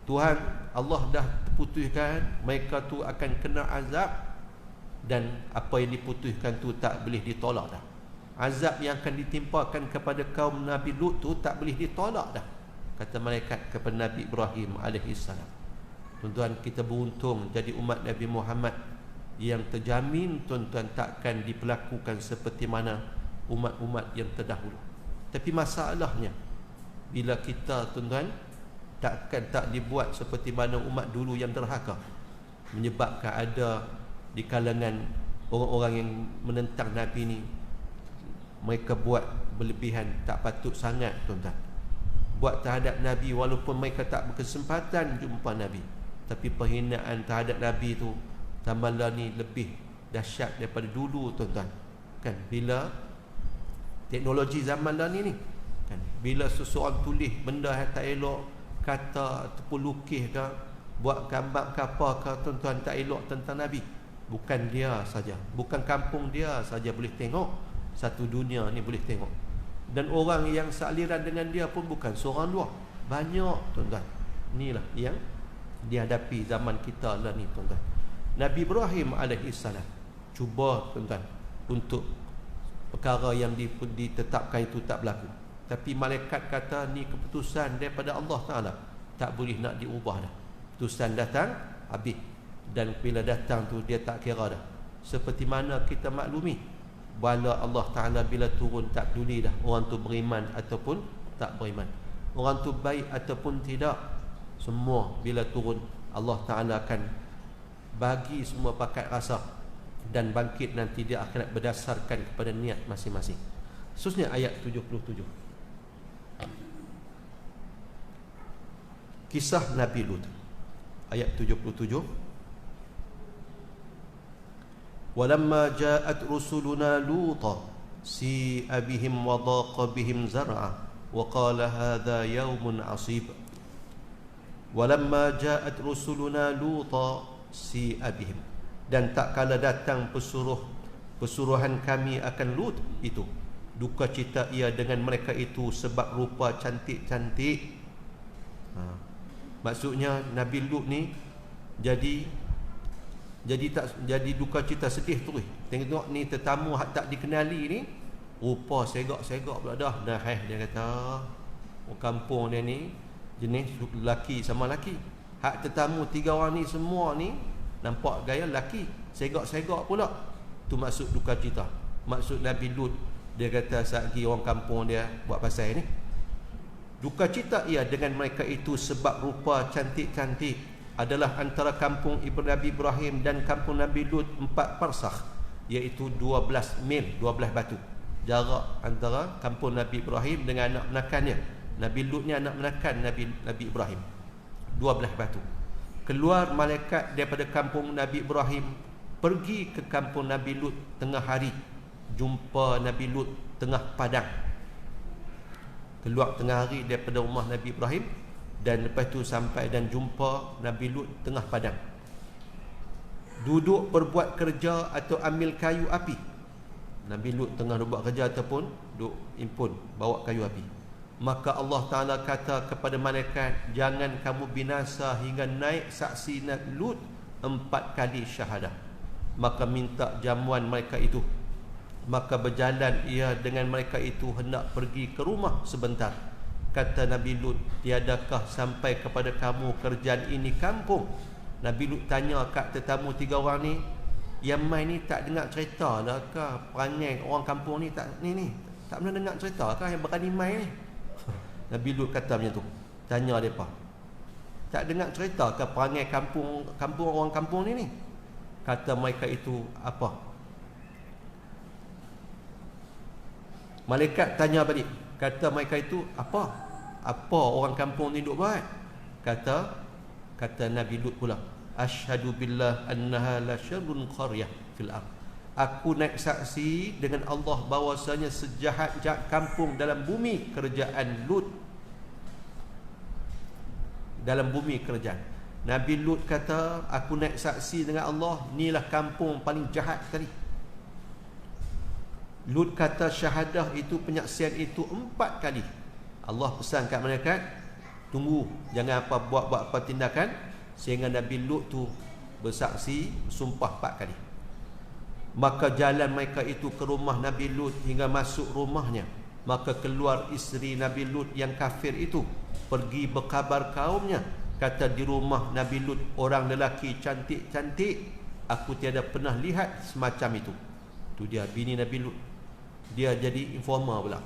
Tuhan Allah dah putuskan mereka tu akan kena azab, dan apa yang diputuskan tu tak boleh ditolak dah. Azab yang akan ditimpakan kepada kaum Nabi Lut tu tak boleh ditolak dah, kata malaikat kepada Nabi Ibrahim alaihissalam. Tuan-tuan, kita beruntung jadi umat Nabi Muhammad yang terjamin tuan-tuan takkan diperlakukan seperti mana umat-umat yang terdahulu. Tapi masalahnya, bila kita tuan-tuan tak dibuat seperti mana umat dulu yang derhaka, menyebabkan ada di kalangan orang-orang yang menentang Nabi ni, mereka buat berlebihan, tak patut sangat tuan-tuan buat terhadap Nabi, walaupun mereka tak berkesempatan jumpa Nabi. Tapi penghinaan terhadap Nabi tu tambahlah ni lebih dahsyat daripada dulu tuan-tuan. Kan bila teknologi zaman dah ni kan, bila seseorang tulis benda yang tak elok, kata ataupun lukis ke, buat gambar ke apa ke tuan-tuan, tak elok tentang Nabi, bukan dia saja, bukan kampung dia saja boleh tengok, satu dunia ni boleh tengok. Dan orang yang sealiran dengan dia pun bukan seorang dua, banyak tuan-tuan. Inilah yang dihadapi zaman kita lah ni tuan-tuan. Nabi Ibrahim alaihissalam cuba tuan-tuan untuk perkara yang ditetapkan itu tak berlaku, tapi malaikat kata ni keputusan daripada Allah Ta'ala, tak boleh nak diubah dah. Keputusan datang, habis. Dan bila datang tu dia tak kira dah. Seperti mana kita maklumi, bala Allah Ta'ala bila turun tak peduli dah orang tu beriman ataupun tak beriman, orang tu baik ataupun tidak, semua bila turun Allah Ta'ala akan bagi semua pakat rasa dan bangkit nanti dia akhirat berdasarkan kepada niat masing-masing. Khususnya ayat 77, kisah Nabi Lut, ayat 77. Walamma ja'at rusuluna luta si'a bihim wa dhaqa bihim zar'a wa qala hadha yawmun 'asib. Walamma ja'at rusuluna luta si'a bihim, dan tak kala datang pesuruhan kami akan Lut itu, duka cita ia dengan mereka itu sebab rupa cantik-cantik. Maksudnya Nabi Lut ni jadi duka cita, sedih terus. Tengok ni tetamu hak tak dikenali ni, rupa segak-segak pula dah. Dia kata orang kampung dia ni jenis lelaki sama lelaki. Hak tetamu 3 orang ni semua ni nampak gaya lelaki, segak-segak pula. Tu maksud duka cita. Maksud Nabi Lut, dia kata satgi orang kampung dia buat pasal ni. Duka cita ia dengan mereka itu sebab rupa cantik-cantik, adalah antara kampung Nabi Ibrahim dan kampung Nabi Lut 4 parsakh, iaitu 12 mil, 12 batu jarak antara kampung Nabi Ibrahim dengan anak menakannya. Nabi Lut ni anak menakan Nabi Ibrahim, 12 batu. Keluar malaikat daripada kampung Nabi Ibrahim, pergi ke kampung Nabi Lut tengah hari, jumpa Nabi Lut tengah padang. Keluar tengah hari daripada rumah Nabi Ibrahim, dan lepas tu sampai dan jumpa Nabi Lut tengah padang, duduk berbuat kerja atau ambil kayu api. Nabi Lut tengah buat kerja ataupun duduk impun bawa kayu api. Maka Allah Ta'ala kata kepada malaikat, jangan kamu binasa hingga naik saksi Nabi Lut 4 kali syahadah. Maka minta jamuan mereka itu. Maka berjalan ia dengan mereka itu hendak pergi ke rumah sebentar. Kata Nabi Lut, tiadakah sampai kepada kamu kerjaan ini kampung? Nabi Lut tanya kat tetamu 3 orang ni, yang main ni tak dengar cerita lah ke perangai orang kampung ni, tak ni Tak pernah dengar cerita kah yang berani mai ni? Nabi Lut kata macam tu. Tanya mereka, tak dengar cerita ke perangai kampung orang kampung ni? Kata mereka itu apa? Malaikat tanya balik, kata mereka itu apa? Apa orang kampung ni duk buat? Kata Nabi Lut pula, asyhadu billah annaha la syarrun qaryah fil ard. Aku naik saksi dengan Allah bahawasanya sejahat-jahat kampung dalam bumi kerajaan Lut. Dalam bumi kerajaan Nabi Lut kata, aku naik saksi dengan Allah, inilah kampung paling jahat tadi. Lut kata syahadah itu, penyaksian itu 4 kali. Allah pesan kat malaikat, tunggu, jangan buat apa tindakan, sehingga Nabi Lut tu bersaksi, sumpah 4 kali. Maka jalan mereka itu ke rumah Nabi Lut hingga masuk rumahnya. Maka keluar isteri Nabi Lut yang kafir itu, pergi berkabar kaumnya, kata di rumah Nabi Lut orang lelaki cantik-cantik, aku tiada pernah lihat semacam itu. Tu dia bini Nabi Lut, dia jadi informer pula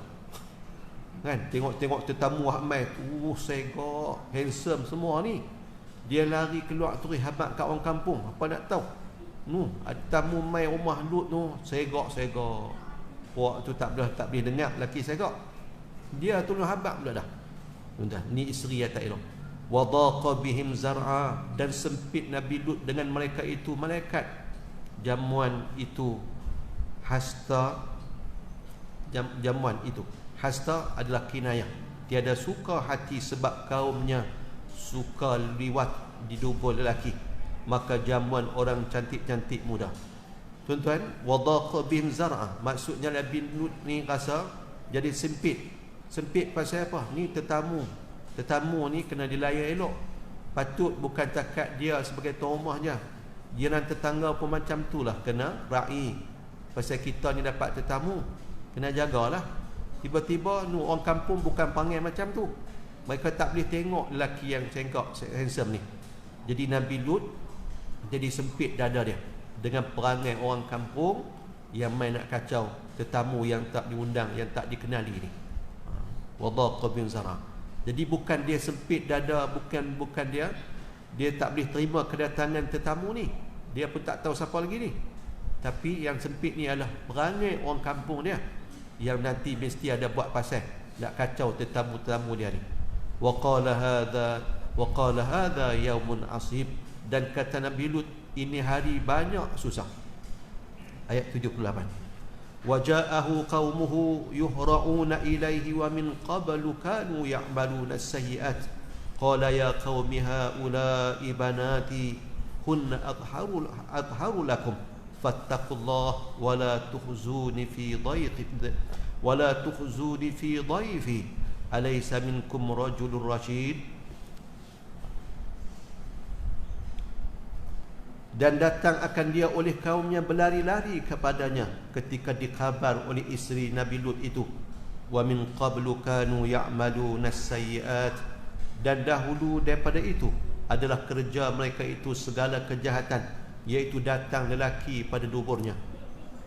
kan. Tengok tetamu ramai, segak, handsome semua ni, dia lari keluar tu habaq kat orang kampung. Apa nak tahu, ada tamu mai rumah Lut tu, segak. Puak tu tak boleh dengar lelaki segak, dia tolong habaq pula dah. Ni isteri yang tak elok. Wadaqa bihim zar'a, dan sempit Nabi Lut dengan mereka itu malaikat. Jamuan itu hasta, jamuan itu hasta adalah kinayah, tiada suka hati sebab kaumnya suka liwat di dubur lelaki, maka jamuan orang cantik-cantik muda. Tuan-tuan, wadaqa bihim zar'a, maksudnya Nabi Lut ni rasa jadi sempit. Sempit pasal apa? Ni tetamu ni kena dilayan elok. Patut bukan takat dia sebagai tuan rumah je, jiran tetangga pun macam tu lah, kena ra'i. Pasal kita ni dapat tetamu, kena jagalah. Tiba-tiba orang kampung bukan panggil macam tu, mereka tak boleh tengok lelaki yang cengkok, handsome ni. Jadi Nabi Lut jadi sempit dada dia dengan perangai orang kampung yang main nak kacau tetamu yang tak diundang, yang tak dikenali ni. Wadaqa bin Zara. Jadi bukan dia sempit dada, bukan dia tak boleh terima kedatangan tetamu ni, dia pun tak tahu siapa lagi ni. Tapi yang sempit ni adalah perangai orang kampung dia, yang nanti mesti ada buat pasal nak kacau tetamu-tetamu dia ni. Wa qala hadha yaumun asib, dan kata Nabi Lut, ini hari banyak susah. Ayat 78. Waja'ahu qaumuhu yuhra'una ilaihi wa min qablu kanu ya'maluna as-sayyi'at qala ya qaumi haula'i banati hunna adharu lakum fattaqullaha wa la tukhzuni fi dhayfi alaysa minkum rajulun rashid. Dan datang akan dia oleh kaumnya berlari-lari kepadanya ketika dikhabar oleh isteri Nabi Lut itu, wa min qablu kanu ya'maluna as-sayyi'at, dan dahulu daripada itu adalah kerja mereka itu segala kejahatan, iaitu datang lelaki pada duburnya.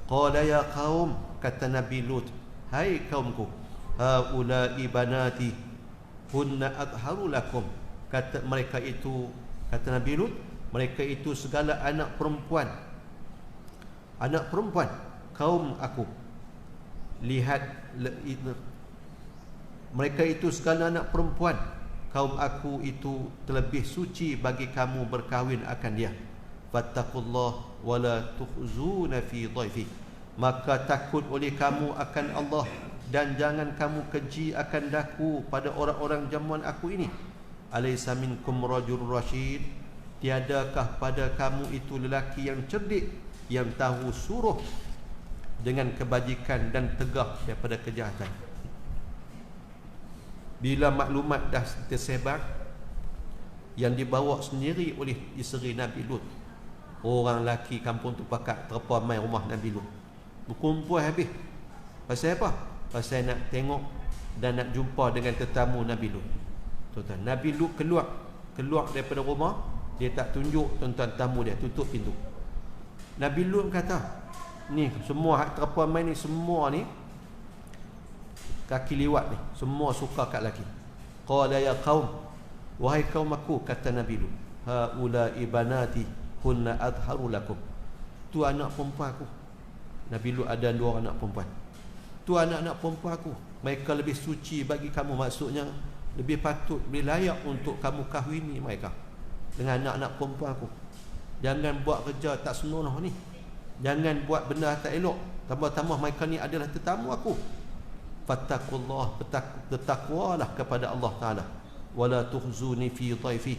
Qala ya qaum, kata Nabi Lut, hai kaumku, haula'i banati hunna adharu lakum, kata mereka itu, kata Nabi Lut, mereka itu segala anak perempuan kaum aku. Lihat, mereka itu segala anak perempuan kaum aku itu terlebih suci bagi kamu berkahwin akan dia. Fattaqullah wa la tukhzuna fi dhaifi, maka takut oleh kamu akan Allah, dan jangan kamu keji akan daku pada orang-orang jamuan aku ini. Alaysa minkum rajul rashid, tiadakah pada kamu itu lelaki yang cerdik, yang tahu suruh dengan kebajikan dan tegah daripada kejahatan. Bila maklumat dah tersebar, yang dibawa sendiri oleh isteri Nabi Lut, orang lelaki kampung tu pakat terpa mai rumah Nabi Lut, berkumpul habis. Pasal apa? Pasal nak tengok dan nak jumpa dengan tetamu Nabi Lut. Tuan-tuan, Nabi Lut keluar daripada rumah, dia tak tunjuk tuan-tuan tamu dia, tutup pintu. Nabi Lut kata, ni semua hak terapa main ni, semua ni kaki liwat ni, semua suka kat laki. Qala ya qaum, wahai kaum aku, kata Nabi Lut, haula ibanati hunna adharu lakum. Tu anak perempuan aku. Nabi Lut ada 2 anak perempuan. Tu anak-anak perempuan aku, mereka lebih suci bagi kamu. Maksudnya lebih patut, lebih layak untuk kamu kahwini mereka dengan anak-anak perempuan aku. Jangan buat kerja tak senonoh ni, jangan buat benda tak elok. Tambah-tambah mereka ni adalah tetamu aku. Fattaqullah, bertakwalah kepada Allah Ta'ala. Wala tuhzuni fi dhaifi,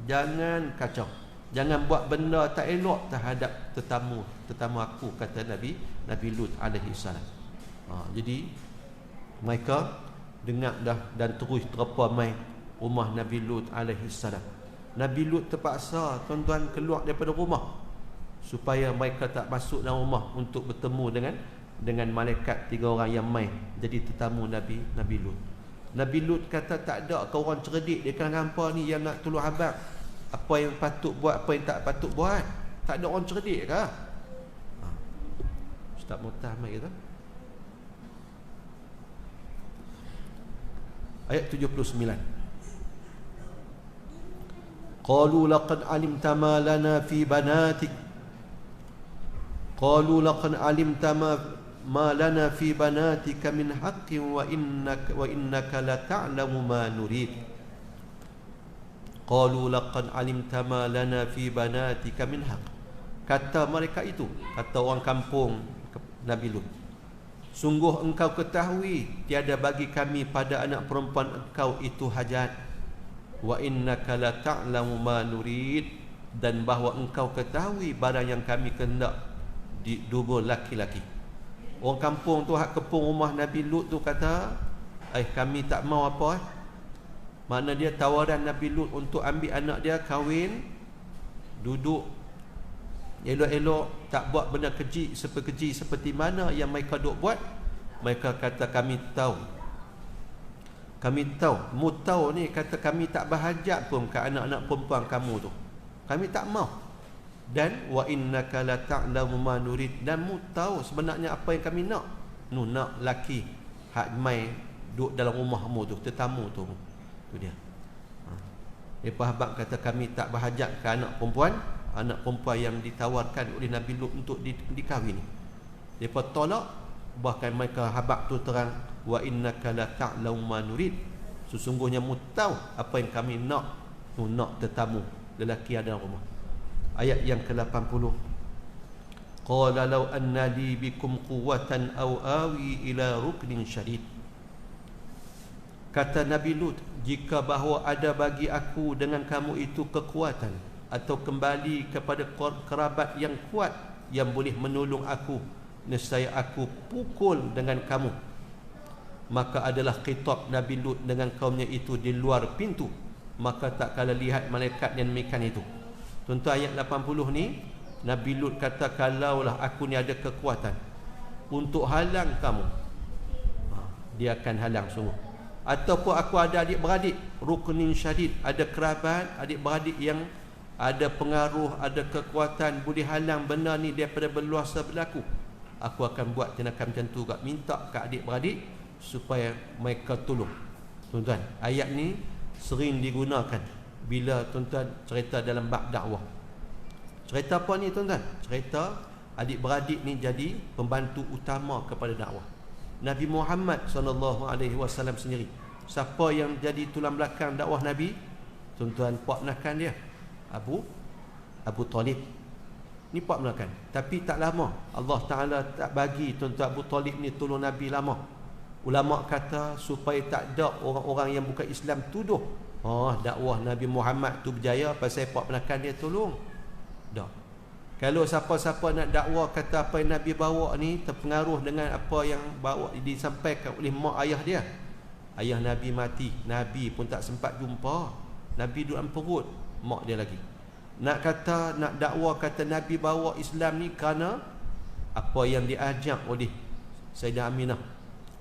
jangan kacau, jangan buat benda tak elok terhadap tetamu aku, kata Nabi Lut alaihi salam. Jadi mereka dengar dah dan terus terpa mai rumah Nabi Lut alaihi salam. Nabi Lut terpaksa tuan-tuan keluar daripada rumah supaya mereka tak masuk dalam rumah untuk bertemu dengan malaikat 3 orang yang mai jadi tetamu Nabi Lut. Nabi Lut kata tak ada ke orang cerdik di kalangan hampa ni yang nak tolong abang. Apa yang patut buat, apa yang tak patut buat. Tak ada orang cerdik ke? Ustaz Mutah mai kata. Ayat 79. Qalu laqad alimta ma lana fi banatik. Qalu laqad alimta ma lana fi banatika min haqqin wa innaka la ta'lamu ma nurid. Qalu laqad alimta ma lana fi banatika min haqq. Kata mereka itu, kata orang kampung Nabi Lut, sungguh engkau ketahui tiada bagi kami pada anak perempuan engkau itu hajat. Wa innaka la ta'lamu ma nurid, dan bahawa engkau ketahui barang yang kami kehendak di dubur laki-laki. Orang kampung tu hak kepung rumah Nabi Lut tu kata, kami tak mau apa. Makna dia tawaran Nabi Lut untuk ambil anak dia kahwin, duduk elok-elok, tak buat benda keji seperti mana yang mereka duk buat. Mereka kata kami tahu, mu tahu ni, kata kami tak berhajat pun ke anak-anak perempuan kamu tu, kami tak mau. Dan wa innaka la ta'lamu ma nurid, dan mu tahu sebenarnya apa yang kami nak. Nak laki hak mai duduk dalam rumahmu tu, tetamu tu. Tu dia. Lepas abang kata kami tak berhajat ke anak perempuan yang ditawarkan oleh Nabi Lut untuk dikahwini. Lepas tolak, bahkan mereka habaq tu terang, wa innaka la ta'lamu ma nurid, sesungguhnya mu tahu apa yang kami nak. Nak tetamu lelaki ada dalam rumah. Ayat yang ke-80. Qala law anna li bikum quwwatan aw awi ila ruknin syadid. Kata Nabi Lut, jika bahawa ada bagi aku dengan kamu itu kekuatan atau kembali kepada kerabat yang kuat yang boleh menolong aku, nescaya aku pukul dengan kamu. Maka adalah khitab Nabi Lut dengan kaumnya itu di luar pintu, maka tak kala lihat malaikat yang demikian itu. Tuan-tuan, ayat 80 ni Nabi Lut kata, kalaulah aku ni ada kekuatan untuk halang kamu, dia akan halang semua. Ataupun aku ada adik-beradik ruknin syadid, ada kerabat adik-beradik yang ada pengaruh, ada kekuatan, boleh halang benda ni daripada berluasa berlaku, aku akan buat tindakan macam tu juga. Minta ke adik-beradik supaya mereka tolong. Tuan-tuan, ayat ni sering digunakan bila tuan-tuan cerita dalam bab dakwah. Cerita apa ni tuan-tuan? Cerita adik-beradik ni jadi pembantu utama kepada dakwah. Nabi Muhammad SAW sendiri, siapa yang jadi tulang belakang dakwah Nabi? Tuan-tuan, ponakan dia Abu Talib. Ni ponakan. Tapi tak lama Allah Ta'ala tak bagi tuan-tuan Abu Talib ni tolong Nabi lama. Ulama kata supaya tak ada orang-orang yang bukan Islam tuduh, dakwah Nabi Muhammad tu berjaya pasal ponakan dia tolong. Tak. Kalau siapa-siapa nak dakwa kata apa yang Nabi bawa ni terpengaruh dengan apa yang bawa disampaikan oleh mak ayah dia, ayah Nabi mati, Nabi pun tak sempat jumpa, Nabi duduk dalam perut mak dia lagi. Nak dakwa kata Nabi bawa Islam ni kerana apa yang diajak oleh Sayyidah Aminah,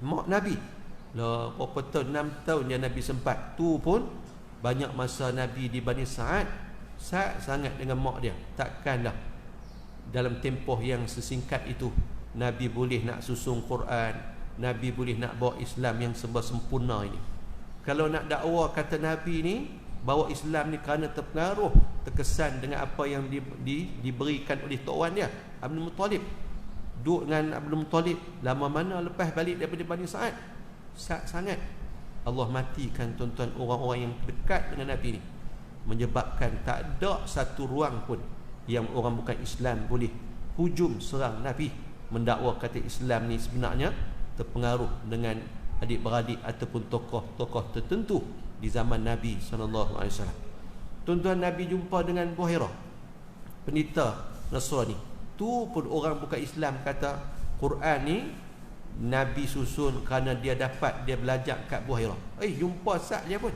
mak Nabi. Lah berapa tahun, 6 tahun yang Nabi sempat. Tu pun banyak masa Nabi di Bani Sa'ad sangat dengan mak dia. Takkanlah dalam tempoh yang sesingkat itu Nabi boleh nak susung Quran, Nabi boleh nak bawa Islam yang serba sempurna ini. Kalau nak dakwa kata Nabi ni bawa Islam ni kerana terpengaruh, terkesan dengan apa yang diberikan oleh tok wan dia, Abdul Muttalib. Duduk dengan Abdul Muttalib lama mana lepas balik daripada Bani Sa'ad. Sangat Allah matikan tuan-tuan orang-orang yang dekat dengan Nabi ni, menyebabkan tak ada satu ruang pun yang orang bukan Islam boleh hujum serang Nabi, mendakwa kata Islam ni sebenarnya terpengaruh dengan adik-beradik ataupun tokoh-tokoh tertentu di zaman Nabi SAW. Tuan-tuan, Nabi jumpa dengan Buhairah, penita Nasrani. Tu pun orang bukan Islam kata Quran ni Nabi susun kerana dia belajar kat Buhairah. Jumpa sat je pun,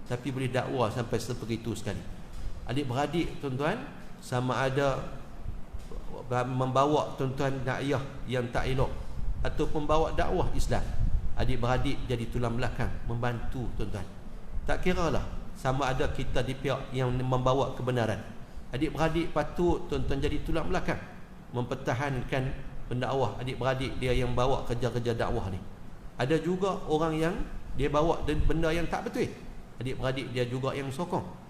tapi boleh dakwa sampai sebegitu sekali. Adik-beradik tuan-tuan, sama ada membawa tuan-tuan dakwah yang tak elok ataupun bawa dakwah Islam, adik-beradik jadi tulang belakang membantu tuan-tuan. Tak kira lah sama ada kita di pihak yang membawa kebenaran, adik-beradik patut tuan-tuan jadi tulang belakang mempertahankan pendakwah adik-beradik dia yang bawa kerja-kerja dakwah ni. Ada juga orang yang dia bawa benda yang tak betul, adik-beradik dia juga yang sokong.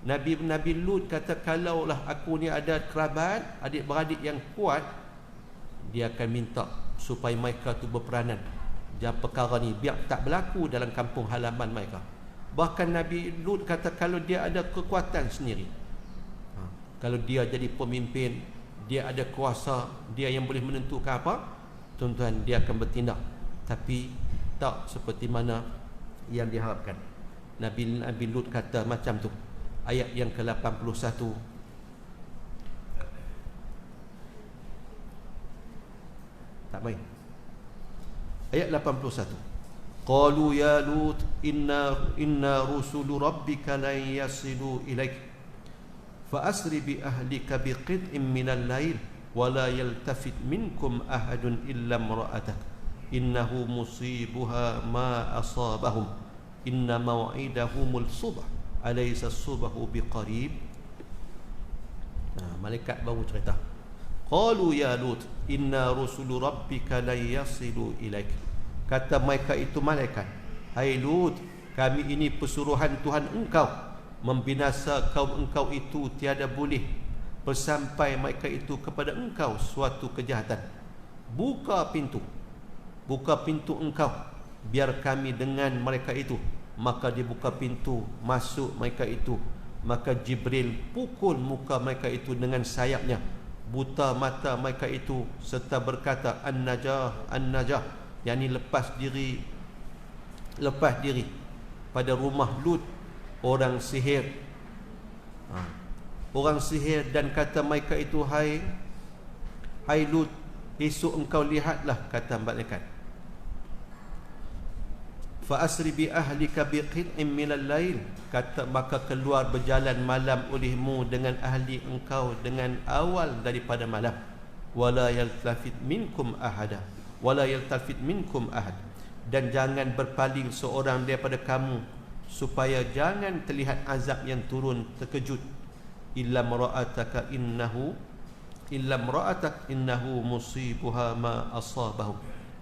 Nabi Lut kata, kalaulah aku ni ada kerabat adik-beradik yang kuat, dia akan minta supaya mereka tu berperanan dalam perkara ni biar tak berlaku dalam kampung halaman mereka. Bahkan Nabi Lut kata kalau dia ada kekuatan sendiri, kalau dia jadi pemimpin, dia ada kuasa, dia yang boleh menentukan apa, tuan-tuan, dia akan bertindak. Tapi tak seperti mana yang diharapkan. Nabi Lut kata macam tu. Ayat yang ke-81, tak main. Ayat 81. Qalu ya Lut inna rusulu rabbika lan yasilu ilaik fa asri bi ahlika bi qit'in minal lail wa la yaltafit minkum ahadun illa imra'atak innahu musibuha ma asabahum inna maw'idahumul subh alaysa subhu biqarib. Malaikat baru cerita. Qalu ya Lut inna rusulu rabbika lan yasilu ilaik. Kata mereka itu malaikat, hai Lut, kami ini pesuruhan Tuhan engkau, membinasa kaum engkau itu tiada boleh bersampai mereka itu kepada engkau suatu kejahatan. Buka pintu engkau biar kami dengan mereka itu. Maka dibuka pintu, masuk mereka itu. Maka Jibril pukul muka mereka itu dengan sayapnya, buta mata mereka itu, serta berkata an-najah, an-najah, yakni lepas diri pada rumah Lut orang sihir. Orang sihir, dan kata mereka itu, hai Lut, esok engkau lihatlah, kata malaikat, fa asri bi ahlika bi qit'in minal lail, kata maka keluar berjalan malam olehmu dengan ahli engkau dengan awal daripada malam, wala yaltafit minkum ahad, dan jangan berpaling seorang daripada kamu supaya jangan terlihat azab yang turun terkejut, illa mara'ataka innahu musibuha ma asabahu,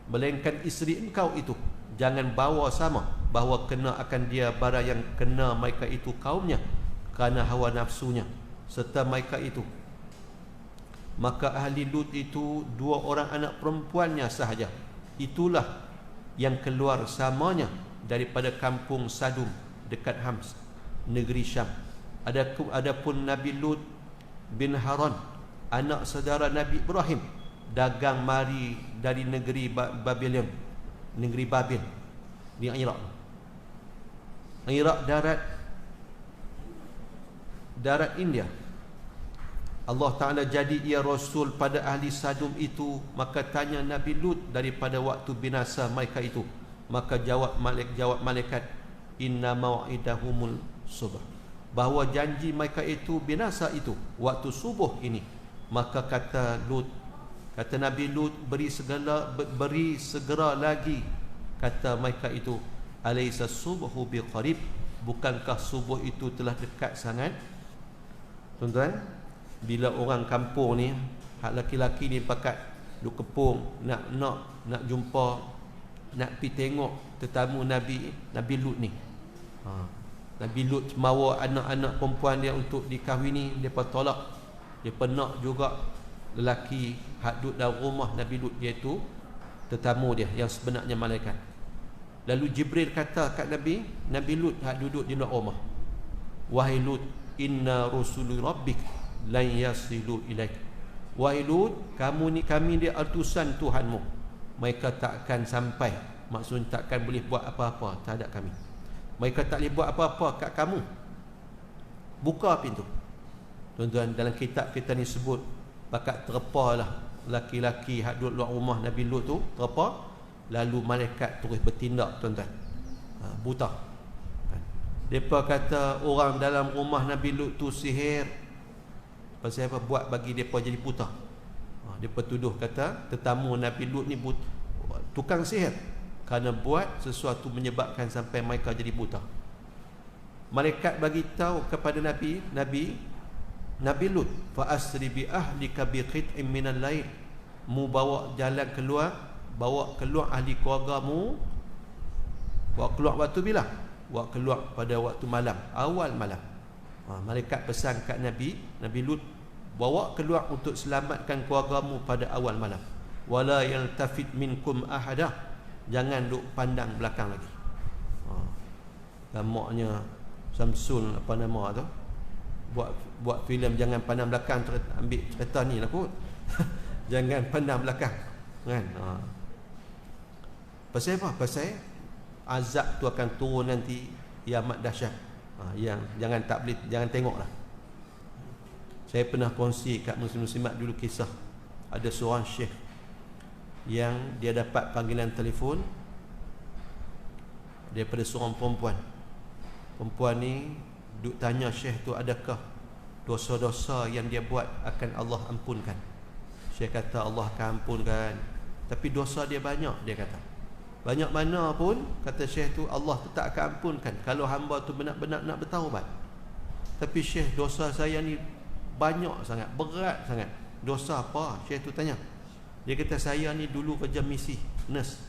melainkan isteri engkau itu jangan bawa sama bahawa kena akan dia barang yang kena mereka itu kaumnya kerana hawa nafsunya serta mereka itu. Maka ahli Lut itu 2 orang anak perempuannya sahaja, itulah yang keluar samanya daripada kampung Sadum dekat Hams, negeri Syam. Adapun Nabi Lut bin Haran, anak saudara Nabi Ibrahim, dagang mari dari negeri Babylon, negeri Babil di Iraq. Darat India. Allah Ta'ala jadi ia Rasul pada ahli Sadum itu. Maka tanya Nabi Lut daripada waktu binasa mereka itu. Maka jawab malaikat, inna maw'idahumul subh, bahawa janji mereka itu binasa itu waktu subuh ini. Maka kata Nabi Lut, beri segera lagi, kata mereka itu, alaysa subhu biqarib, bukankah subuh itu telah dekat sangat. Tuan-tuan, bila orang kampung ni, hak laki-laki ni pakat duk kepung nak jumpa nak pergi tengok tetamu Nabi Lut ni. Nabi Lut mawa anak-anak perempuan dia untuk dikahwini, depa tolak. Depa nak juga lelaki hak duduk dalam rumah Nabi Lut, iaitu tetamu dia yang sebenarnya malaikat. Lalu Jibril kata kat Nabi Lut hak duduk di luar rumah, wahai Lut, inna rusuli rabbik lan yasilu ilaik. Wahai Lut, kami dia utusan Tuhanmu, mereka tak akan sampai, maksudnya tak akan boleh buat apa-apa terhadap kami. Mereka tak boleh buat apa-apa kat kamu. Buka pintu. Tuan-tuan, dalam kitab kita ni sebut bakat terpalah laki-laki hak duduk luar rumah Nabi Lut tu terpa. Lalu malaikat terus bertindak, tuan-tuan. Buta. Mereka kata orang dalam rumah Nabi Lut tu sihir. Pasal apa? Buat bagi mereka jadi buta. Mereka tuduh kata tetamu Nabi Lut ni tukang sihir, kerana buat sesuatu menyebabkan sampai mereka jadi buta. Malaikat bagi tahu kepada Nabi Lut, fa asri bi ahlika bi qit'in minal lail, mu bawa jalan keluar, bawa keluar ahli keluargamu. Bawa keluar waktu bila? Bawa keluar pada waktu malam, awal malam. Malaikat pesan kat Nabi Lut, bawa keluar untuk selamatkan keluargamu pada awal malam. Wala yaltafit minkum ahada, jangan duk pandang belakang lagi. Gamaknya Samsul apa nama tu, buat filem jangan pandang belakang, ambil cerita ni lah kot. Jangan pandang belakang, kan? Pasal apa? Pasal azab tu akan turun nanti yang amat dahsyat. Yang jangan tengoklah. Saya pernah kongsi kat muslim-muslimat dulu kisah ada seorang syekh yang dia dapat panggilan telefon daripada seorang perempuan. Perempuan ni duk tanya syekh tu, adakah dosa-dosa yang dia buat akan Allah ampunkan? Syekh kata Allah akan ampunkan, tapi dosa dia banyak, dia kata. Banyak mana pun, kata syekh tu, Allah tetap akan ampunkan kalau hamba tu benar-benar nak bertaubat. Tapi syekh, dosa saya ni banyak sangat, berat sangat. Dosa apa? Syekh tu tanya. Dia kata, saya ni dulu kerja misi, nurse,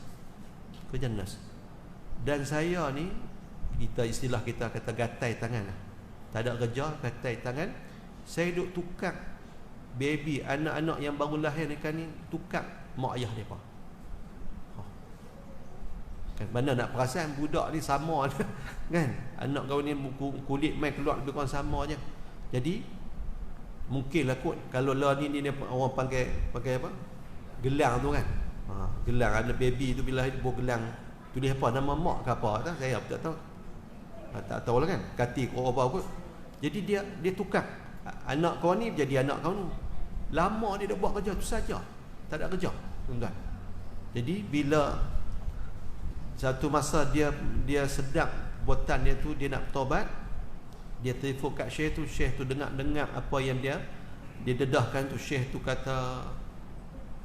kerja nurse. Dan saya ni, istilah kita kata gatai tangan lah. Tak ada kerja, gatai tangan. Saya duk tukar baby, anak-anak yang baru lahir ni kan ni, tukar mak ayah mereka. Kan mana nak perasan budak ni sama dia, kan? Anak kau ni kulit main keluar lebih kurang sama je. Jadi mungkinlah kot kalau lah ni orang pakai apa? Gelang tu kan. Gelang ada baby tu bila bawa gelang tulis apa nama mak ke apa tak, saya tak tahu. Tak tahulah kan. Kati kau apa kot. Jadi dia tukar. Anak kau ni jadi anak kau ni. Lama dia dah buat kerja tu saja. Tak ada kerja, tuan-tuan. Jadi bila satu masa dia sedap buatan dia tu, dia nak bertaubat, dia telefon kat syekh tu dengar apa yang dia dedahkan tu. Syekh tu kata,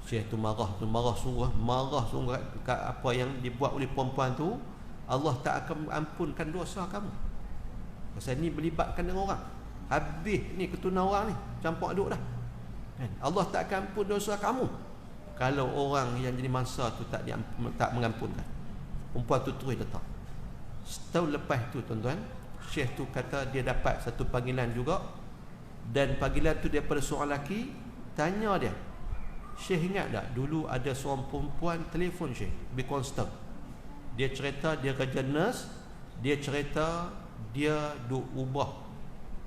syekh tu marah sungguh kat apa yang dibuat oleh perempuan tu. Allah tak akan ampunkan dosa kamu. Pasal ni melibatkan dengan orang. Habis ni ketuna orang ni, campur aduk dah. Allah tak akan ampun dosa kamu kalau orang yang jadi mangsa tu tak mengampunkan. Perempuan tu terus letak. Setahun lepas tu, tuan-tuan, syekh tu kata dia dapat satu panggilan juga. Dan panggilan tu daripada seorang lelaki. Tanya dia, syekh ingat tak dulu ada seorang perempuan telefon syekh, lebih konstant. Dia cerita dia kerja nurse. Dia cerita dia duk ubah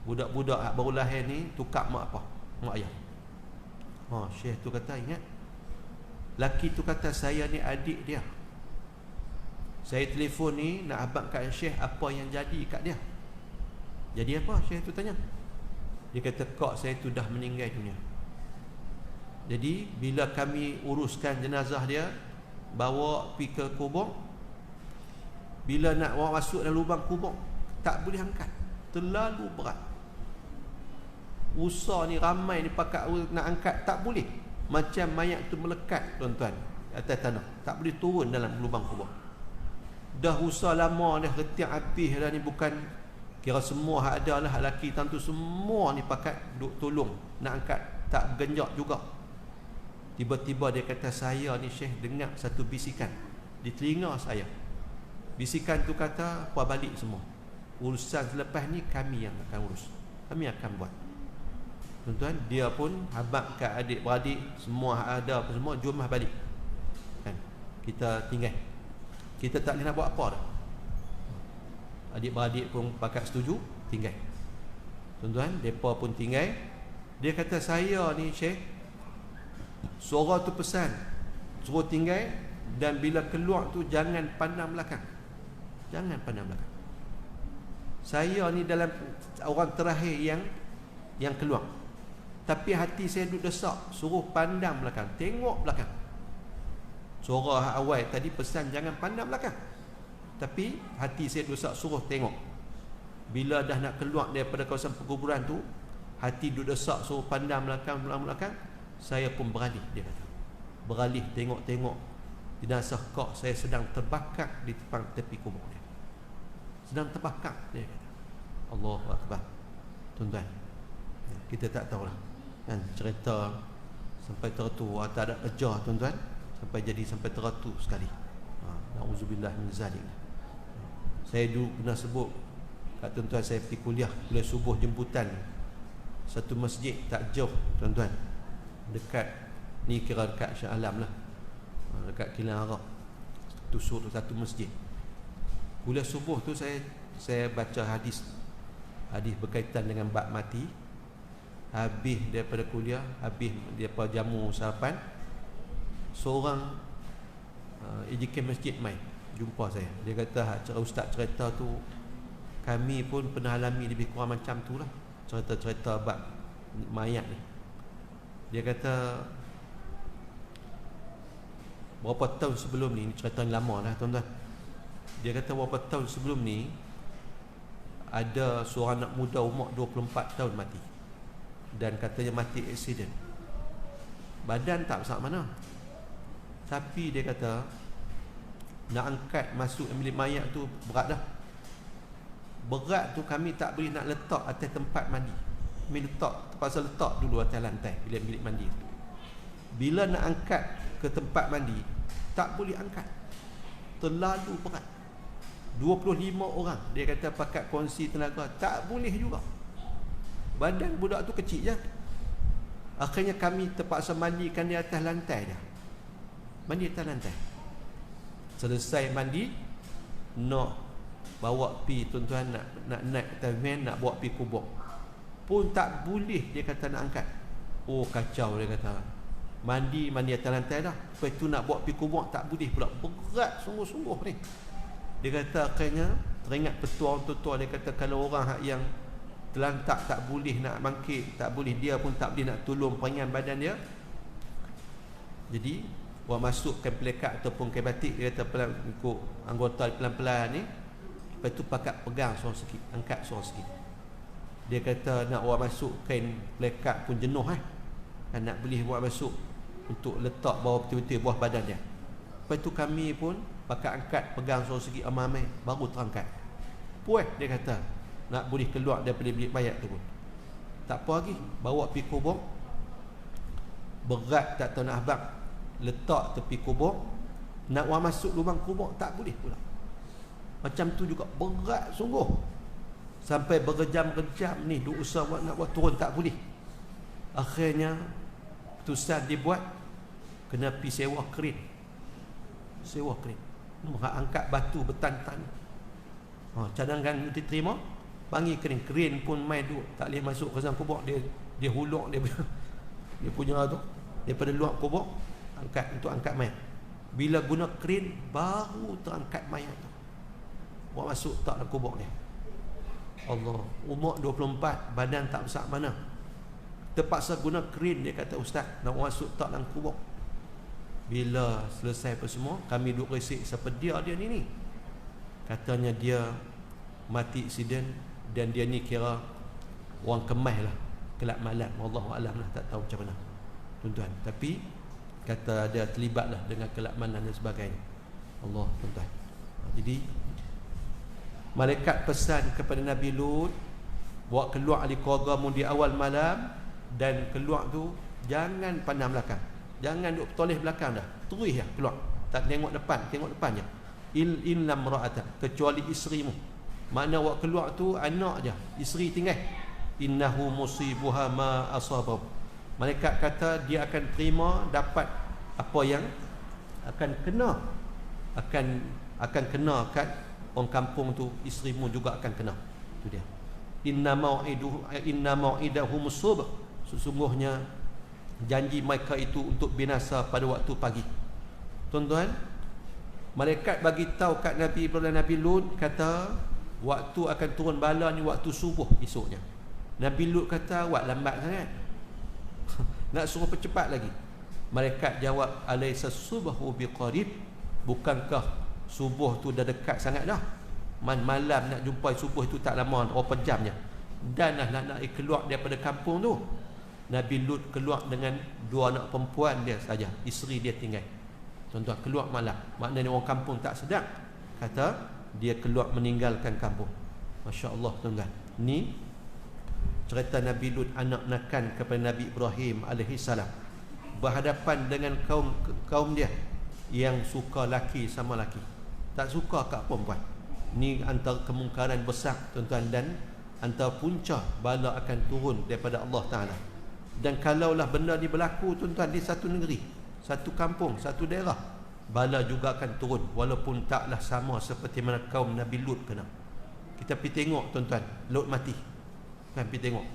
budak-budak baru lahir ni, tukar mak ayah. Syekh tu kata ingat. Laki tu kata, saya ni adik dia. Saya telefon ni nak abangkan syekh apa yang jadi kat dia. Jadi apa? Syekh tu tanya. Dia kata, kak saya tu dah meninggal dunia. Jadi bila kami uruskan jenazah dia, bawa pergi ke kubur, bila nak bawa masuk dalam lubang kubur, tak boleh angkat, terlalu berat. Usaha ni ramai ni pakat nak angkat, tak boleh. Macam mayat tu melekat, tuan-tuan, atas tanah, tak boleh turun dalam lubang kubur. Dah usaha lama dah, retiak habis dah ni. Bukan kira semua hak ada lah, hak laki tentu semua ni pakat duk tolong nak angkat, tak genjak juga. Tiba-tiba dia kata, saya ni syekh dengar satu bisikan. di telinga saya. Bisikan tu kata, puas balik semua. Urusan selepas ni kami yang akan urus. Kami akan buat. Tuan-tuan, dia pun habakkan adik-beradik, semua ada apa semua, jom balik. Kan? Kita tinggal. Kita tak boleh nak buat apa dah. Adik-beradik pun pakat setuju, tinggal. Tuan-tuan, mereka pun tinggal. Dia kata, saya ni Syekh, suara tu pesan, suruh tinggal, dan bila keluar tu jangan pandang belakang. Jangan pandang belakang. Saya ni dalam orang terakhir yang keluar. Tapi hati saya duduk desak, suruh pandang belakang, tengok belakang. Suara awal tadi pesan jangan pandang belakang. Tapi hati saya duduk desak, suruh tengok. Bila dah nak keluar daripada kawasan perkuburan tu, hati duduk desak, suruh pandang belakang, saya pun beralih, dia kata. Beralih tengok-tengok. Jenazah kok saya sedang terbakar di tepi kubur dia. Sedang terbakar, dia kata. Allahu Akbar. Tuan-tuan, kita tak tahulah kan, cerita sampai teratu atau ada kerja tuan-tuan, sampai teratu sekali. Na'udzubillah min zalik. Saya dulu pernah sebut kat tuan-tuan, saya pergi kuliah subuh jemputan satu masjid tak jauh tuan-tuan, dekat ni, kira dekat Shah Alam lah, dekat Kilang Arab, satu masjid. Kuliah subuh tu saya baca hadis berkaitan dengan bab mati. Habis daripada kuliah, habis daripada jamu sarapan, seorang EJK masjid mai jumpa saya. Dia kata, ustaz cerita tu kami pun pernah alami lebih kurang macam tu lah, cerita-cerita bab mayat ni. Dia kata berapa tahun sebelum ni cerita yang lama lah tuan-tuan. Dia kata berapa tahun sebelum ni ada seorang anak muda umur 24 tahun mati. Dan katanya mati aksiden. Badan tak besar mana, tapi dia kata nak angkat masuk bilik mayat tu berat dah. Berat tu kami tak boleh nak letak atas tempat mandi. Kami terpaksa letak dulu atas lantai bilik mandi tu. Bila nak angkat ke tempat mandi, tak boleh angkat, terlalu berat. 25 orang, dia kata pakat kongsi tenaga, tak boleh juga. Badan budak tu kecil je. Akhirnya kami terpaksa mandikan dia atas lantai dah. Mandi atas lantai. Selesai mandi, nak bawa pi tuan-tuan, nak naik atas van, nak bawa pi kubur, pun tak boleh, dia kata nak angkat. Oh kacau, dia kata. Mandi atas lantai dah, lepas tu nak bawa pi kubur tak boleh pula. Berat sungguh-sungguh ni. Dia kata akhirnya teringat petua orang tua, dia kata kalau orang yang terlantak tak boleh nak bangkit, tak boleh, dia pun tak boleh nak tolong peringan badan dia. Jadi buat masukkan pelekat ataupun kain batik, dia kata pelan, ikut anggota pelan-pelan ni, lepas tu pakat pegang seorang sikit, angkat seorang sikit. Dia kata nak buat masuk kain pelekat pun jenuh kan, nak boleh buat masuk untuk letak bawah betul-betul bawah badan dia. Lepas tu kami pun pakat angkat, pegang seorang sikit amai-amai, baru terangkat. Puas, dia kata nak boleh keluar daripada bilik mayat tu pun. Tak apa lagi, bawa pergi kubur. Berat tak tahu nak habaq, letak tepi kubur. Nak orang masuk lubang kubur tak boleh pula. Macam tu juga, berat sungguh. Sampai berjam-jam ni duk usaha nak buat turun tak boleh. Akhirnya keputusan dibuat, kena pergi sewa kren. Sewa kren, angkat batu bertan-tan. Cadangan diterima, panggil kren pun main duk, tak boleh masuk ke dalam kubur. Dia huluk dia punya tu daripada luar kubur, angkat untuk angkat mayat. Bila guna kren, baru terangkat mayat tu, buat masuk tak dalam kubur dia. Allah, umur 24, badan tak besar mana, terpaksa guna kren. Dia kata ustaz nak masuk tak dalam kubur. Bila selesai apa semua, kami duduk resik siapa dia ni. Katanya dia mati aksiden, dan dia ni kira orang kemas lah, kelab malam, wallahu alam lah, tak tahu macam mana tuan-tuan. Tapi kata dia terlibat lah dengan kelab malam dan sebagainya. Allah, tuan-tuan. Jadi malaikat pesan kepada Nabi Lut, buat keluar ahli keluargamu di awal malam, dan keluar tu jangan pandang belakang, jangan duk toleh belakang dah, terus ya keluar. tak tengok depan, tengok depan je. Illa imra'atan, kecuali isterimu. Makna awak keluar tu anak je, isteri tinggal. Innahu musibuha ma asabah. Malaikat kata dia akan terima, dapat apa yang akan kena, akan kena kat orang kampung tu, isterimu juga akan kena. Itu dia. Inna mau'idahum subh. Sesungguhnya janji mereka itu untuk binasa pada waktu pagi. Tuan-tuan, malaikat bagi tahu kat Nabi Ibrahim, Nabi Lut kata waktu akan turun bala ni waktu subuh esoknya. Nabi Lut kata awak lambat sangat. Nak suruh percepat lagi. Malaikat jawab, alaysa subhu biqarib, bukankah subuh tu dah dekat sangat dah? Malam nak jumpa subuh itu tak lama, berapa jam je. Dan nak keluar daripada kampung tu. Nabi Lut keluar dengan 2 anak perempuan dia saja, isteri dia tinggal. Tuan-tuan, keluar malam. Maknanya orang kampung tak sedap. Kata dia keluar meninggalkan kampung. Masya Allah, tuan-tuan. Ni cerita Nabi Lut, anak nakan kepada Nabi Ibrahim alaihissalam, berhadapan dengan kaum dia yang suka laki sama laki, tak suka kat perempuan. Ni antara kemungkaran besar, tuan-tuan, dan antara punca bala akan turun daripada Allah Ta'ala. Dan kalaulah benda ni berlaku, tuan-tuan, di satu negeri, satu kampung, satu daerah, bala juga akan turun, walaupun taklah sama seperti mana kaum Nabi Lut kena. Kita pergi tengok, tuan-tuan, Lut mati kan, pergi tengok.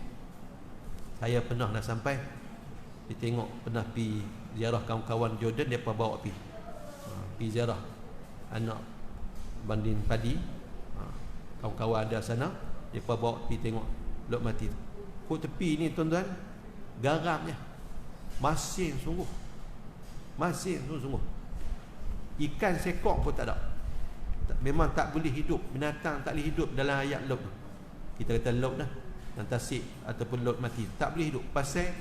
Saya pernah nak sampai pergi tengok, pernah pergi ziarah kawan-kawan Jordan, mereka bawa pergi ziarah anak banding padi, kawan-kawan ada sana, mereka bawa pergi tengok Lut mati tu. Kok tepi ni, tuan-tuan, garamnya masin sungguh, masin sungguh. Ikan sekok pun tak ada. Memang tak boleh hidup, binatang tak boleh hidup dalam ayat Lut. Kita kata Lut dah, dan tasik ataupun Lut mati, tak boleh hidup. Pasal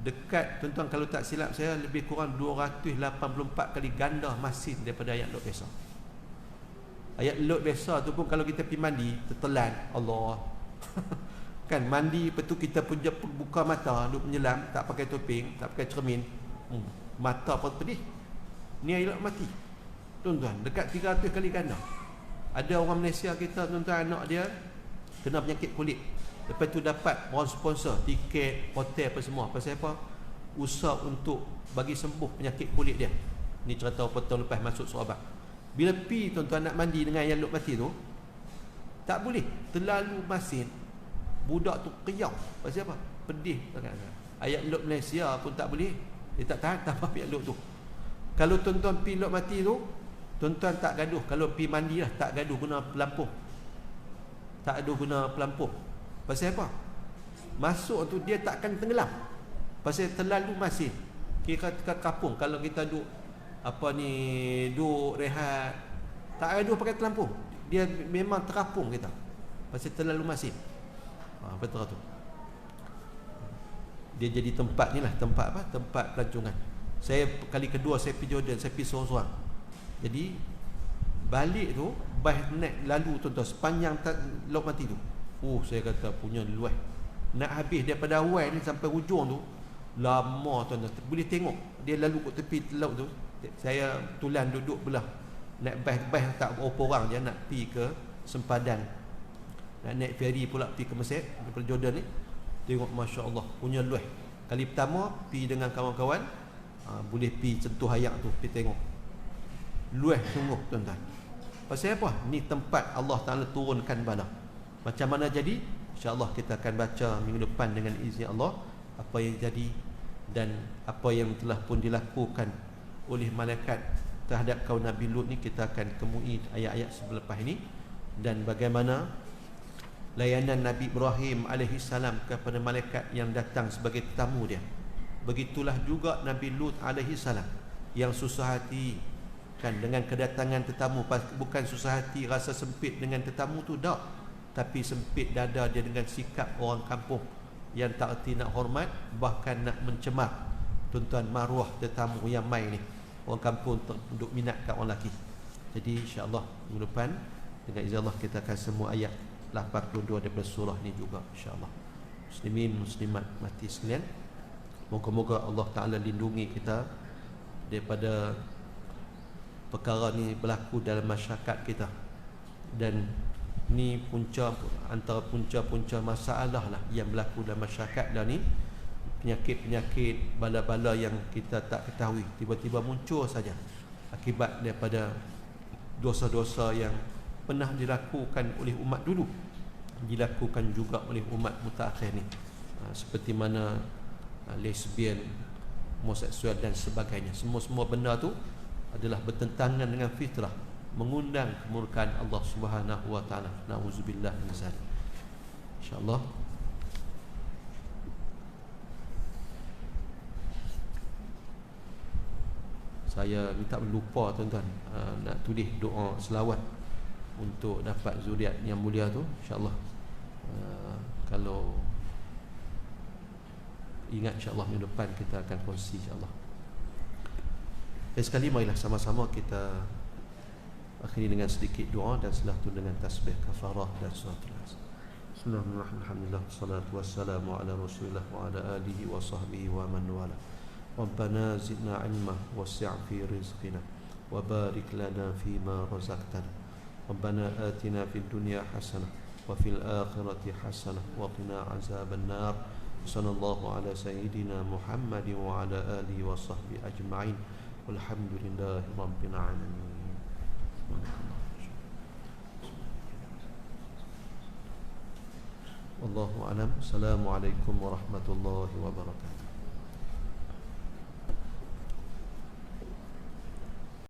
dekat, tuan-tuan, kalau tak silap saya, lebih kurang 284 kali ganda masin daripada ayat Lut biasa. Ayat Lut biasa tu pun kalau kita pergi mandi, tertelan Allah kan, mandi, lepas tu kita pun buka mata, duduk menyelam, tak pakai topeng, tak pakai cermin, mata pun pedih. Ni ayat Lut mati, tuan-tuan, dekat 300 kali ganda. Ada orang Malaysia kita, tuan-tuan, anak dia kena penyakit kulit. Lepas tu dapat orang sponsor tiket, hotel apa semua. Pasal apa? Usaha untuk bagi sembuh penyakit kulit dia. Ni cerita berapa tahun lepas masuk Sarawak. Bila pi, tuan-tuan, nak mandi dengan ayat Lut mati tu, tak boleh, terlalu masin. Budak tu qiyam. Pasal apa? Pedih sangat. Ayat Lut Malaysia pun tak boleh. Dia tak tahan tak apa ayat Lut tu. Kalau tuan-tuan pi Lut mati tu, tuan-tuan tak gaduh. Kalau pi mandi lah, tak gaduh guna pelampung. Tak gaduh guna pelampung. Pasal apa? Masuk tu dia takkan tenggelam. Pasal terlalu masin. Kira kat kampung, kalau kita duduk apa ni, duduk rehat, tak gaduh pakai pelampung. Dia memang terapung kita. Pasal terlalu masin. Betul tu. Dia jadi tempat ni lah, tempat apa? Tempat pelancongan. Saya kali kedua saya pergi Jordan, saya pergi seorang-seorang. Jadi balik tu, naik lalu, tuan-tuan, sepanjang Lut mati tu, saya kata punya luas. Nak habis daripada awal ni sampai hujung tu lama, tuan-tuan. Boleh tengok dia lalu kat tepi laut tu. Saya tulan duduk belah, naik bas tak berapa orang je, nak pergi ke sempadan, nak naik ferry pula pergi ke Mesir daripada Jordan ni. Tengok, Masya Allah, punya luas. Kali pertama pergi dengan kawan-kawan, boleh pergi sentuh ayak tu, pergi tengok. Luas sungguh, tuan-tuan. Pasal apa? Ni tempat Allah Ta'ala turunkan bala. Macam mana jadi? InsyaAllah kita akan baca minggu depan dengan izin Allah apa yang jadi dan apa yang telah pun dilakukan oleh malaikat terhadap kaum Nabi Lut ni. Kita akan kemui ayat-ayat selepas ini, dan bagaimana layanan Nabi Ibrahim alaihissalam kepada malaikat yang datang sebagai tetamu dia. Begitulah juga Nabi Lut alaihissalam yang susah hati kan dengan kedatangan tetamu. Bukan susah hati rasa sempit dengan tetamu tu, tak, tapi sempit dada dia dengan sikap orang kampung yang tak erti nak hormat, bahkan nak mencemar, tuan-tuan, maruah tetamu yang mai ni. Orang kampung duk minat kat orang lelaki. Jadi insya-Allah minggu depan dengan izin Allah kita akan semua ayat 82 daripada surah ni juga insya-Allah. Muslimin muslimat mati sekalian, moga-moga Allah Taala lindungi kita daripada perkara ni berlaku dalam masyarakat kita, dan ni antara punca-punca masalah lah yang berlaku dalam masyarakat dah ni. Penyakit-penyakit, bala-bala yang kita tak ketahui tiba-tiba muncul saja akibat daripada dosa-dosa yang pernah dilakukan oleh umat dulu, dilakukan juga oleh umat mutaakhir ni, seperti mana lesbian, homoseksual dan sebagainya. Semua benda tu adalah bertentangan dengan fitrah, mengundang kemurkaan Allah Subhanahu wa taala. Nauzubillah min zalik. Insya-Allah saya minta lupa tuan-tuan nak tulis doa selawat untuk dapat zuriat yang mulia tu, insya-Allah. Kalau ingat, insya-Allah minggu depan kita akan kongsi, insya-Allah. Sekali marilah sama-sama kita akhiri dengan sedikit doa dan setelah itu dengan tasbih kafarah dan suratul As. Bismillahirrahmanirrahim. Alhamdulillah, wassalatu wassalamu ala Rasulillah wa ala alihi wa sahbihi wa man wala. Rabbana zidna ilma wasi' fi rizqina wa barik lana fima razaqtana. Rabbana atina fid dunya hasanah wa fil akhirati hasanah wa qina azaban nar. Sallallahu ala sayyidina Muhammadin wa ala alihi wa sahbihi ajma'in. Walhamdulillahi rabbil alamin. Wallahu a'lam. Assalamualaikum warahmatullahi wabarakatuh.